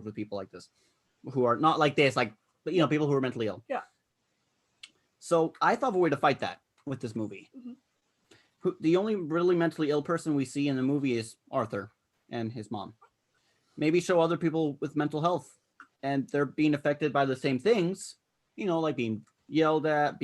with people like this who are not like this, like, but people who are mentally ill. Yeah. So I thought of a way to fight that with this movie. Mm-hmm. The only really mentally ill person we see in the movie is Arthur. and his mom. Maybe show other people with mental health and they're being affected by the same things, like being yelled at,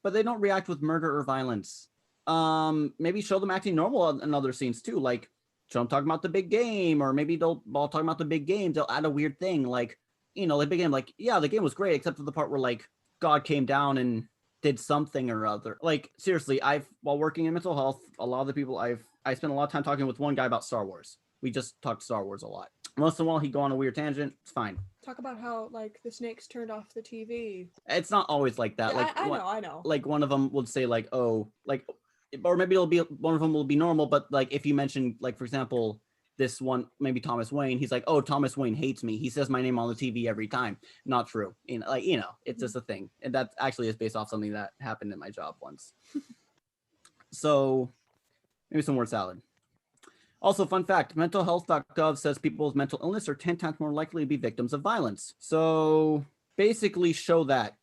but they don't react with murder or violence. Maybe show them acting normal in other scenes too, like show them talking about the big game, or maybe they'll while talking about the big games, they'll add a weird thing, like, the big game, like, yeah, the game was great, except for the part where like God came down and did something or other. Like, seriously, while working in mental health, a lot of the people I spent a lot of time talking with one guy about Star Wars. We just talked Star Wars a lot. Once in a while, he'd go on a weird tangent. It's fine. Talk about how like the snakes turned off the TV. It's not always like that. Yeah, Like I know. Like one of them would say like, oh, like, or maybe one of them will be normal. But like if you mention, like, for example, this one, maybe Thomas Wayne, he's like, oh, Thomas Wayne hates me. He says my name on the TV every time. Not true. It's just a thing. And that actually is based off something that happened in my job once. So maybe some word salad. Also, fun fact, mentalhealth.gov says people with mental illness are 10 times more likely to be victims of violence. So basically show that.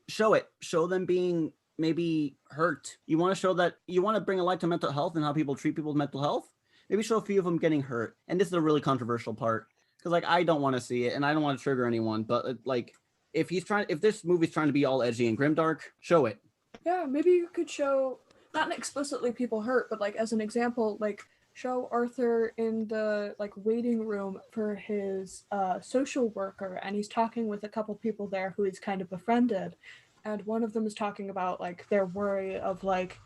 Show it. Show them being maybe hurt. You want to bring a light to mental health and how people treat people with mental health? Maybe show a few of them getting hurt. And this is a really controversial part, because like I don't want to see it and I don't want to trigger anyone, but like if this movie's trying to be all edgy and grimdark, show it. Yeah, maybe you could show not explicitly people hurt, but like as an example, like show Arthur in the like waiting room for his social worker, and he's talking with a couple people there who he's kind of befriended, and one of them is talking about like their worry of like,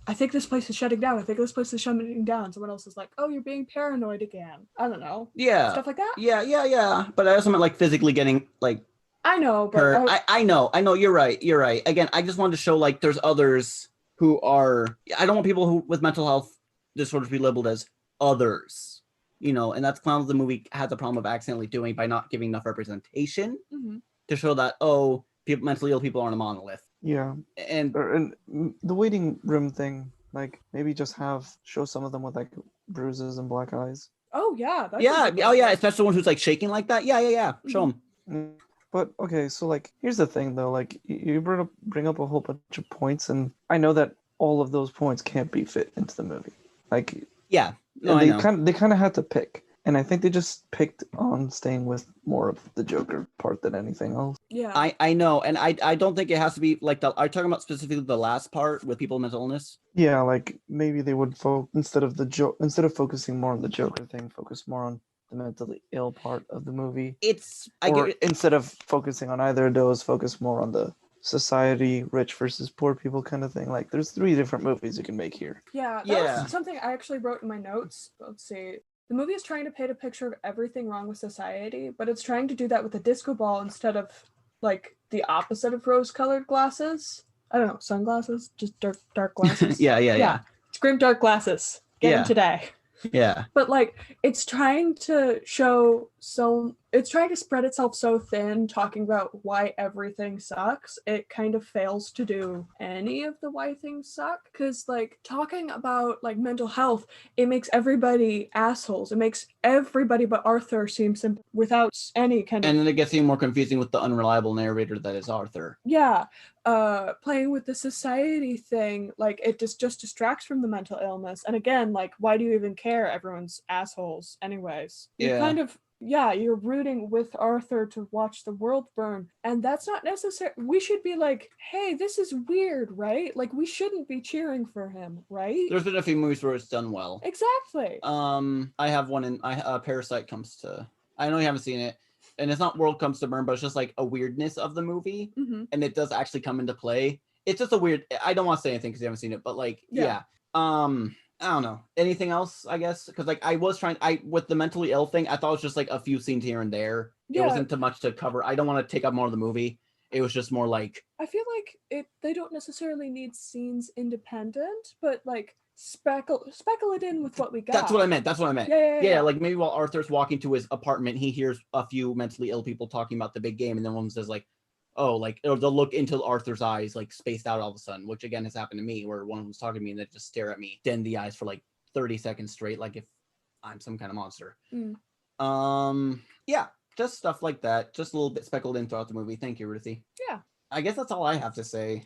I think this place is shutting down. Someone else is like, oh, you're being paranoid again. I don't know. Yeah. Stuff like that. Yeah. But I also meant like physically getting like I know, but hurt. I know. You're right. Again, I just wanted to show like there's others who are. I don't want people who with mental health disorders to be labeled as others, and that's kind of the movie has a problem of accidentally doing by not giving enough representation to show that mentally ill people aren't a monolith. Yeah, and the waiting room thing, like maybe just show some of them with like bruises and black eyes. Oh yeah, especially one who's like shaking like that. Yeah. Show them. But okay, so like here's the thing though, like you bring up a whole bunch of points, and I know that all of those points can't be fit into the movie. Like yeah, they kind of had to pick, and I think they just picked on staying with more of the Joker part than anything else. Yeah, I know, and I don't think it has to be like are you talking about specifically the last part with people with mental illness? Yeah, like maybe they would instead of focusing more on the Joker thing, focus more on the mentally ill part of the movie. Instead of focusing on either of those, focus more on the society, rich versus poor people kind of thing. Like there's 3 different movies you can make here. Yeah, that was something I actually wrote in my notes. Let's see. The movie is trying to paint a picture of everything wrong with society, but it's trying to do that with a disco ball instead of like the opposite of rose-colored glasses. I don't know, sunglasses, just dark glasses. Yeah. It's grim dark glasses. Get them today. Yeah. But like it's trying to spread itself so thin, talking about why everything sucks. It kind of fails to do any of the why things suck, because like talking about like mental health, it makes everybody assholes. It makes everybody but Arthur seem simple without any kind of. And then it gets even more confusing with the unreliable narrator that is Arthur. Yeah. Playing with the society thing, like it just distracts from the mental illness. And again, like why do you even care? Everyone's assholes anyways. You kind of you're rooting with Arthur to watch the world burn, and that's not necessary. We should be like, hey, this is weird, right? Like we shouldn't be cheering for him, right? There's been a few movies where it's done well. Exactly. I have one in Parasite comes to. I know you haven't seen it. And it's not world comes to burn, but it's just like a weirdness of the movie, and it does actually come into play. It's just a weird. I don't want to say anything because you haven't seen it, but like, yeah. I don't know. Anything else? I guess because like I was trying. With the mentally ill thing, I thought it was just like a few scenes here and there. Yeah. It wasn't too much to cover. I don't want to take up more of the movie. It was just more like. I feel like they don't necessarily need scenes independent, but like. Speckle it in with what we got. That's what I meant. Yeah. Like maybe while Arthur's walking to his apartment, he hears a few mentally ill people talking about the big game, and then one says like, "Oh, like," or they'll look into Arthur's eyes like spaced out all of a sudden, which again has happened to me, where one of them was talking to me and they just stare at me, then the eyes for like 30 seconds straight, like if I'm some kind of monster. Yeah, just stuff like that, just a little bit speckled in throughout the movie. Thank you, Ruthie. Yeah. I guess that's all I have to say.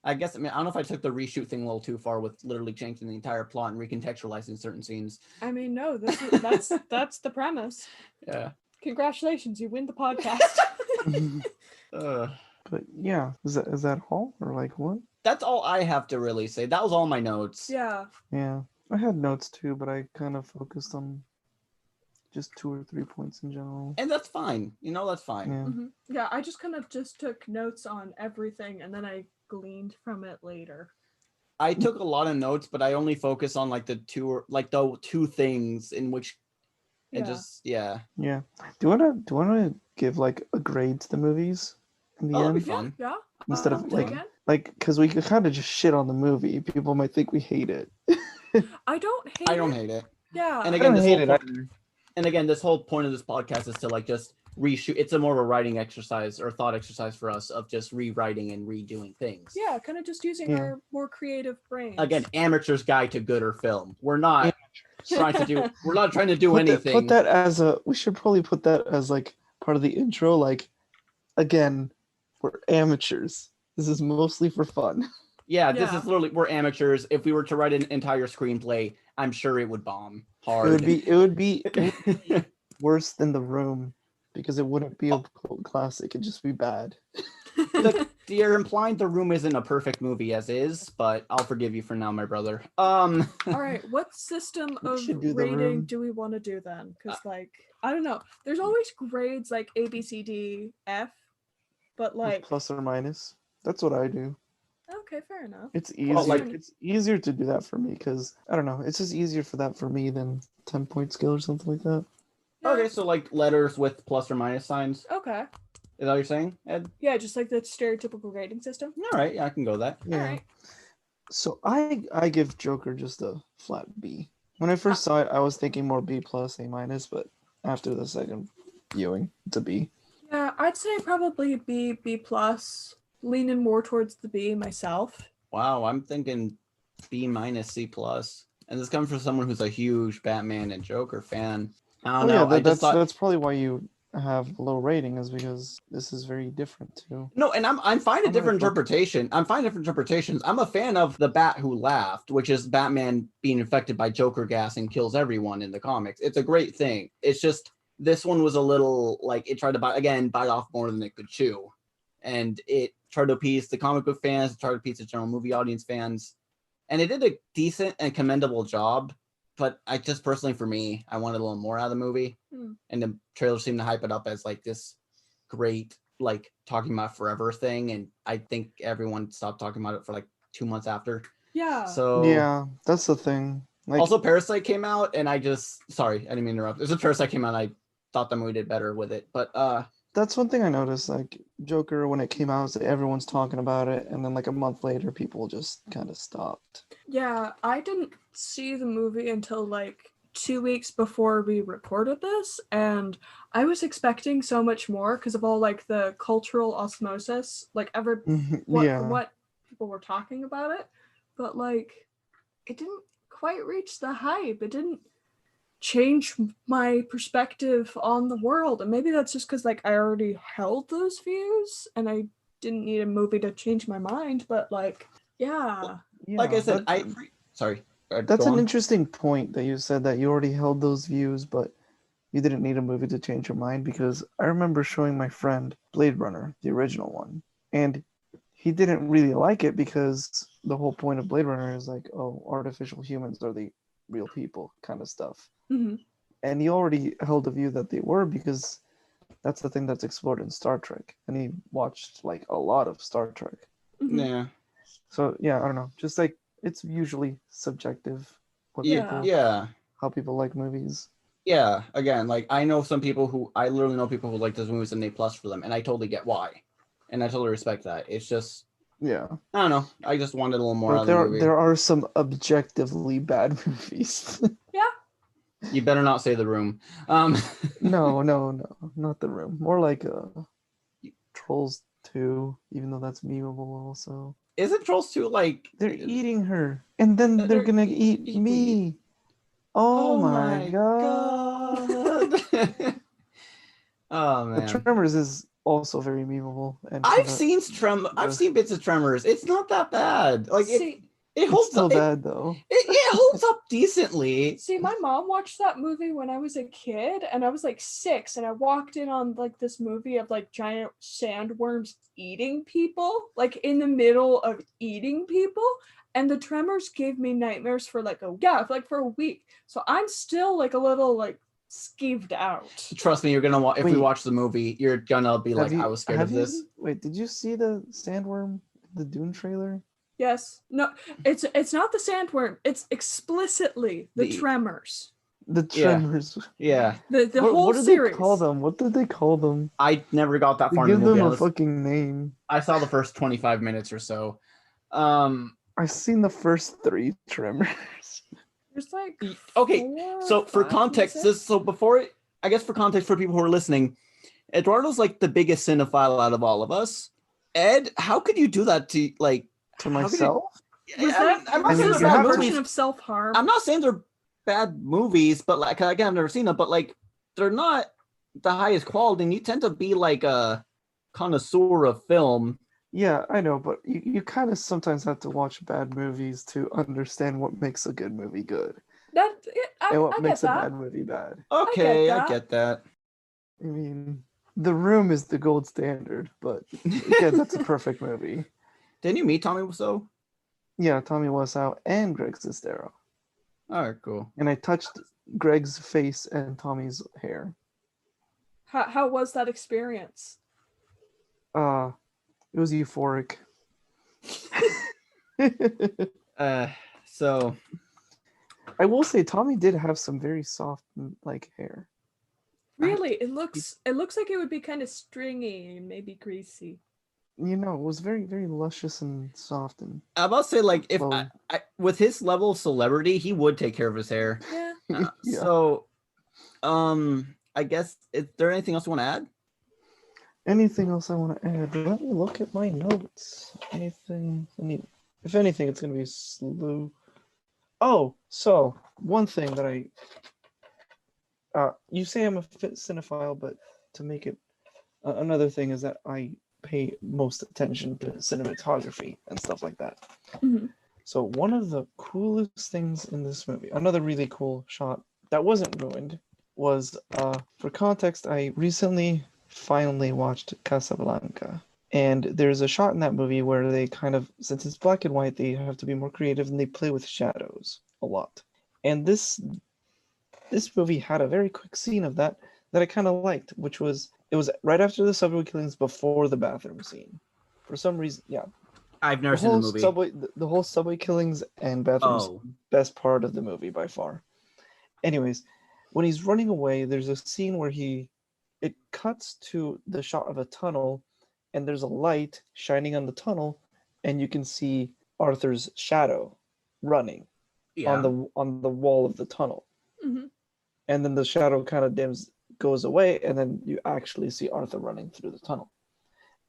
I guess, I mean, I don't know if I took the reshoot thing a little too far with literally changing the entire plot and recontextualizing certain scenes. I mean, no, that's the premise. Yeah. Congratulations, you win the podcast. But yeah, is that all or like what? That's all I have to really say. That was all my notes. Yeah. Yeah, I had notes too, but I kind of focused on just 2 or 3 points in general. And that's fine. That's fine. Yeah. Mm-hmm. Yeah, I just kind of just took notes on everything and then I gleaned from it later. I took a lot of notes, but I only focus on like the two things in which it just Yeah. Do you wanna give like a grade to the movies in the that'd be end? fun. Yeah. Instead of take like it. because we could kind of just shit on the movie. People might think we hate it. I don't hate I don't it. hate it. Yeah. And I again, don't this hate whole it. point, and again, this whole point of this podcast is to like just reshoot. It's a more of a writing exercise or thought exercise for us of just rewriting and redoing things. Yeah, kind of just using our more creative brains. Again, amateur's guide to gooder film. We're not trying to do. We're not trying to do anything. Put that as we should probably put that as like part of the intro. Like, again, we're amateurs. This is mostly for fun. Yeah, this is literally, we're amateurs. If we were to write an entire screenplay, I'm sure it would bomb hard. It would be worse than The Room because it wouldn't be a cult classic. It'd just be bad. You're implying The Room isn't a perfect movie as is, but I'll forgive you for now, my brother. All right, what system We of should do The rating Room. do we want to do then? Because like I don't know, there's always grades like A, B, C, D, F, but With like plus or minus. That's what I do. okay, fair enough. It's easier. Well, like- it's easier to do that for me because I don't know. It's just easier for that for me than 10-point scale or something like that. Yeah. Okay, so like letters with plus or minus signs. Okay. Is that what you're saying, Ed? Yeah, just like the stereotypical grading system. All right, yeah, I can go with that. Yeah. All right. So I give Joker just a flat B. When I first saw it, I was thinking more B plus, A minus, but after the second viewing, it's a B. Yeah, I'd say probably B, B plus, leaning more towards the B myself. Wow, I'm thinking B minus, C plus, and this comes from someone who's a huge Batman and Joker fan. I don't know. That's probably why you have low rating is because this is very different too. No, and I'm fine a I'm different gonna- interpretation. I'm fine different interpretations. I'm a fan of the Bat Who Laughed, which is Batman being infected by Joker gas and kills everyone in the comics. It's a great thing. It's just this one was a little like it tried to bite off more than it could chew, and it tried to appease the comic book fans, it tried to appease the general movie audience fans, and it did a decent and commendable job. But I just personally, for me, I wanted a little more out of the movie, and the trailer seemed to hype it up as like this great, like talking about forever thing, and I think everyone stopped talking about it for like 2 months after. Yeah. So Yeah, that's the thing. Like, also Parasite came out, and I sorry, I didn't mean to interrupt. There's a Parasite came out, and I thought the movie did better with it, but that's one thing I noticed. Like Joker, when it came out, it's like everyone's talking about it, and then like a month later, people just kind of stopped. Yeah, I didn't see the movie until like 2 weeks before we recorded this, and I was expecting so much more because of all like the cultural osmosis, like what people were talking about it, but like it didn't quite reach the hype. It didn't change my perspective on the world, and maybe that's just because like I already held those views and I didn't need a movie to change my mind. But like, yeah, like I said, sorry. That's go an on. interesting point that you said that you already held those views, but you didn't need a movie to change your mind, because I remember showing my friend Blade Runner, the original one, and he didn't really like it because the whole point of Blade Runner is like, oh, artificial humans are the real people kind of stuff. Mm-hmm. And he already held a view that they were because that's the thing that's explored in Star Trek. And he watched like a lot of Star Trek. Mm-hmm. Yeah. So yeah, I don't know. Just like it's usually subjective how people like movies. Yeah. Again, like I literally know people who like this movie and A plus for them, and I totally get why. And I totally respect that. It's just Yeah. I don't know. I just wanted a little more out of the movie. There are some objectively bad movies. You better not say The Room. No, not The Room. More like Trolls 2, even though that's memeable also. Isn't Trolls 2 like They're eating her, and then they're gonna eat me. Oh my god. Oh man. But Tremors is also very memeable. And I've kinda I've seen bits of Tremors. It's not that bad. Like See, it it's holds still up. bad though. It holds up decently. see, my mom watched that movie when I was a kid, and I was like 6, and I walked in on like this movie of like giant sandworms eating people, like in the middle of eating people, and the tremors gave me nightmares for like for a week. So I'm still like a little like skeeved out. Trust me, you're gonna if we Wait. watch the movie, you're gonna be like, I was scared of this. Wait, did you see the sandworm, the Dune trailer? Yes. No, it's not the sandworm. It's explicitly the The- tremors. The Yeah. Tremors. Yeah, The What, whole what did series. they call them? What did they call them? I never got that They far in the give movie. them a fucking name. I saw the first 25 minutes or so. I've seen the first 3 Tremors. There's like Okay, 4, so for 5, context, 6. I guess for context for people who are listening, Eduardo's like the biggest cinephile out of all of us. Ed, how could you do that to like To how could you- myself? Was I'm that not was saying this they're a bad have to- version movies. of self-harm? I'm not saying they're bad movies, but like again, I've never seen them, but like they're not the highest quality, and you tend to be like a connoisseur of film. Yeah, I know, but you kind of sometimes have to watch bad movies to understand what makes a good movie good and what I get makes a that. bad movie bad. Okay, I that. get that. I mean, The Room is the gold standard, but again, that's a perfect movie. Didn't you meet Tommy Wiseau? Yeah, Tommy Wiseau and Greg Sestero. All right, cool. And I touched Greg's face and Tommy's hair. How was that experience? It was euphoric. So I will say Tommy did have some very soft like hair. Really, it looks like it would be kind of stringy and maybe greasy. You know, it was very, very luscious and soft and I about to say, like, if Well- I with his level of celebrity, he would take care of his hair. Yeah. yeah. So, I guess is there anything else you want to add? Anything else I want to add? Let me look at my notes. Anything? If anything, it's gonna be slow. Oh, so one thing that you say I'm a cinephile, but to make it another thing is that I pay most attention to cinematography and stuff like that. Mhm. So one of the coolest things in this movie, another really cool shot that wasn't ruined, was for context, I recently finally watched Casablanca. And there's a shot in that movie where they kind of, since it's black and white, they have to be more creative and they play with shadows a lot. And this movie had a very quick scene of that I kind of liked, which was it was right after the subway killings, before the bathroom scene. For some reason, yeah, I've never seen the movie. the whole subway killings and bathrooms, Oh, best part of the movie by far. Anyways, when he's running away, there's a scene where it cuts to the shot of a tunnel, and there's a light shining on the tunnel, and you can see Arthur's shadow running yeah. on the wall of the tunnel. Mhm. And then the shadow kind of goes away, and then you actually see Arthur running through the tunnel.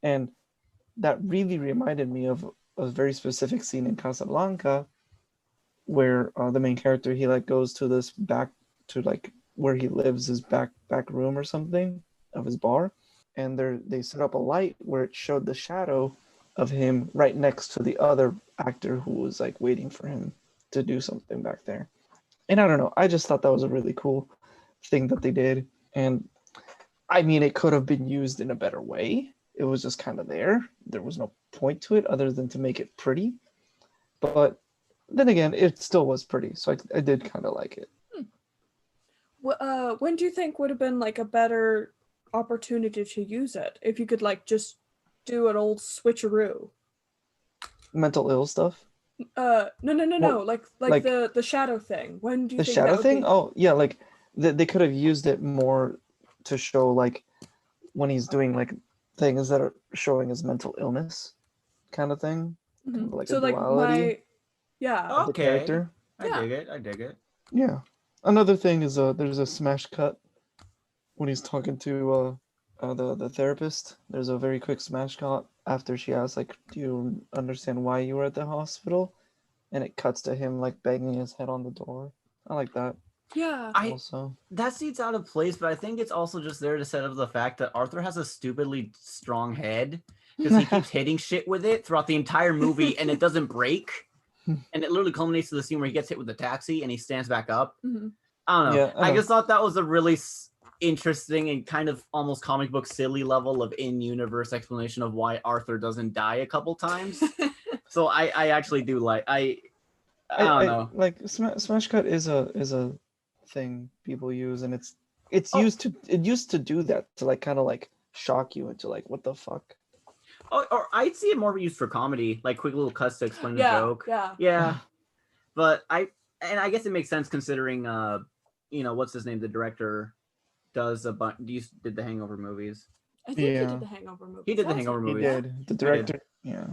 And that really reminded me of a very specific scene in Casablanca where the main character, he like goes to this back to like where he lives, his back room or something of his bar, and they set up a light where it showed the shadow of him right next to the other actor who was like waiting for him to do something back there. And I don't know, I just thought that was a really cool thing that they did. And I mean, it could have been used in a better way. It was just kind of there. There was no point to it other than to make it pretty. But then again, it still was pretty. So I did kind of like it. When do you think would have been like a better opportunity to use it? If you could like just do an old switcheroo. Mental ill stuff. No. Well, Like like- the shadow thing. When do you The think shadow that would thing? be? Oh, yeah, like they could have used it more to show like when he's doing like things that are showing his mental illness kind of thing. Mhm. Kind of like So a like duality yeah. of the Okay. character. Yeah. I dig it. Yeah. Another thing is there's a smash cut when he's talking to the therapist. There's a very quick smash cut after she asks like, "Do you understand why you were at the hospital?" And it cuts to him like banging his head on the door. I like that. Yeah. Also, That seat's out of place, but I think it's also just there to set up the fact that Arthur has a stupidly strong head because he keeps hitting shit with it throughout the entire movie and it doesn't break. And it literally culminates to the scene where he gets hit with the taxi and he stands back up. Mhm. I don't know. Yeah, I I know. just thought that was a really interesting and kind of almost comic book silly level of in-universe explanation of why Arthur doesn't die a couple times. So I actually do like I don't know. like smash cut is a thing people use, and it's Oh. used to do that, to like kind of like shock you into like, what the fuck. Or I'd see it more used for comedy, like quick little cuts to explain the Yeah. joke. Yeah. Yeah. But I guess it makes sense considering what's his name, the director does a bunch did the Hangover movies. I think he Yeah. did the Hangover movie. He did the Hangover He movies. did. The director, yeah,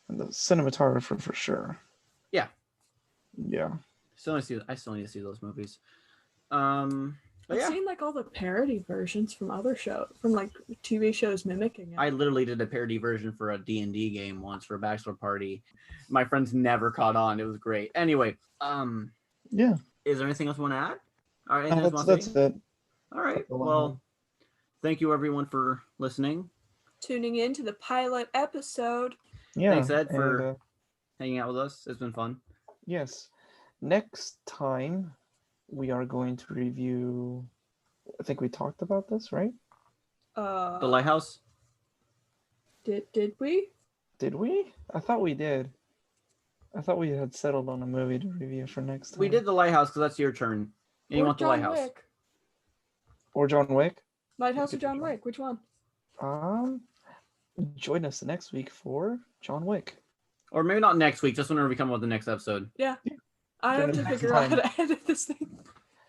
and the cinematographer for sure. Yeah. Yeah. I still need to see those movies. But I've yeah. seen like all the parody versions from other shows, from like TV shows mimicking it. I literally did a parody version for a D&D game once for a bachelor party. My friends never caught on. It was great. Anyway, Yeah. is there anything else you want to add? All right, anything else you want to That's say? it. All right. That's all I Well, have. thank you everyone for listening. Tuning in to the pilot episode. Yeah. Thanks, Ed, and, for hanging out with us. It's been fun. yes. Next time we are going to review. I think we talked about this, right? The Lighthouse. Did we? Did we? I thought we did. I thought we had settled on a movie to review for next time. We did The Lighthouse because that's your turn. And you Or want The John Lighthouse. Wick? Or John Wick. Lighthouse or could do John John. Wick? Which one? Join us next week for John Wick. Or maybe not next week, just whenever we come up with the next episode. Yeah. I have to Next figure out how time. to edit this thing.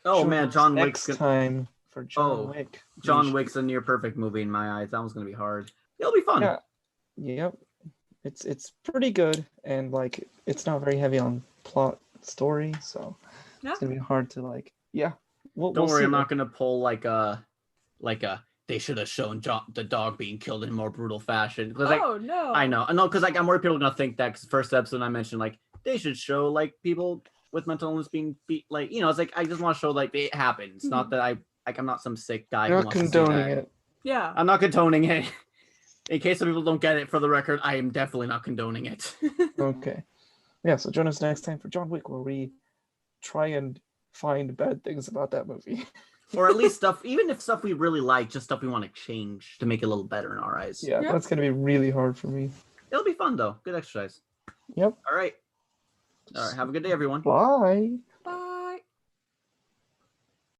Oh Join man, us John next Wick's time for John Wick. John Wick's a near perfect movie in my eyes. That one's gonna be hard. It'll be fun. Yeah. Yep. It's pretty good, and like it's not very heavy on plot story, so Yeah. it's gonna be hard to like. Yeah. Don't We'll worry, see I'm though. not gonna pull like a they should have shown the dog being killed in more brutal fashion. Oh no. I know, because like I'm worried people are gonna think that because first episode I mentioned like they should show like people with mental illness being beat, like it's like I just want to show like it happens, not that I'm not some sick guy. You're who not wants to see condoning that. it. Yeah. I'm not condoning it. In case some people don't get it, for the record, I am definitely not condoning it. Okay. Yeah. So join us next time for John Wick, where we try and find bad things about that movie. Or at least stuff, even if stuff we really like, just stuff we want to change to make it a little better in our eyes. Yeah, Yeah. that's gonna be really hard for me. It'll be fun though. Good exercise. Yep. All right. Have a good day, everyone. Bye.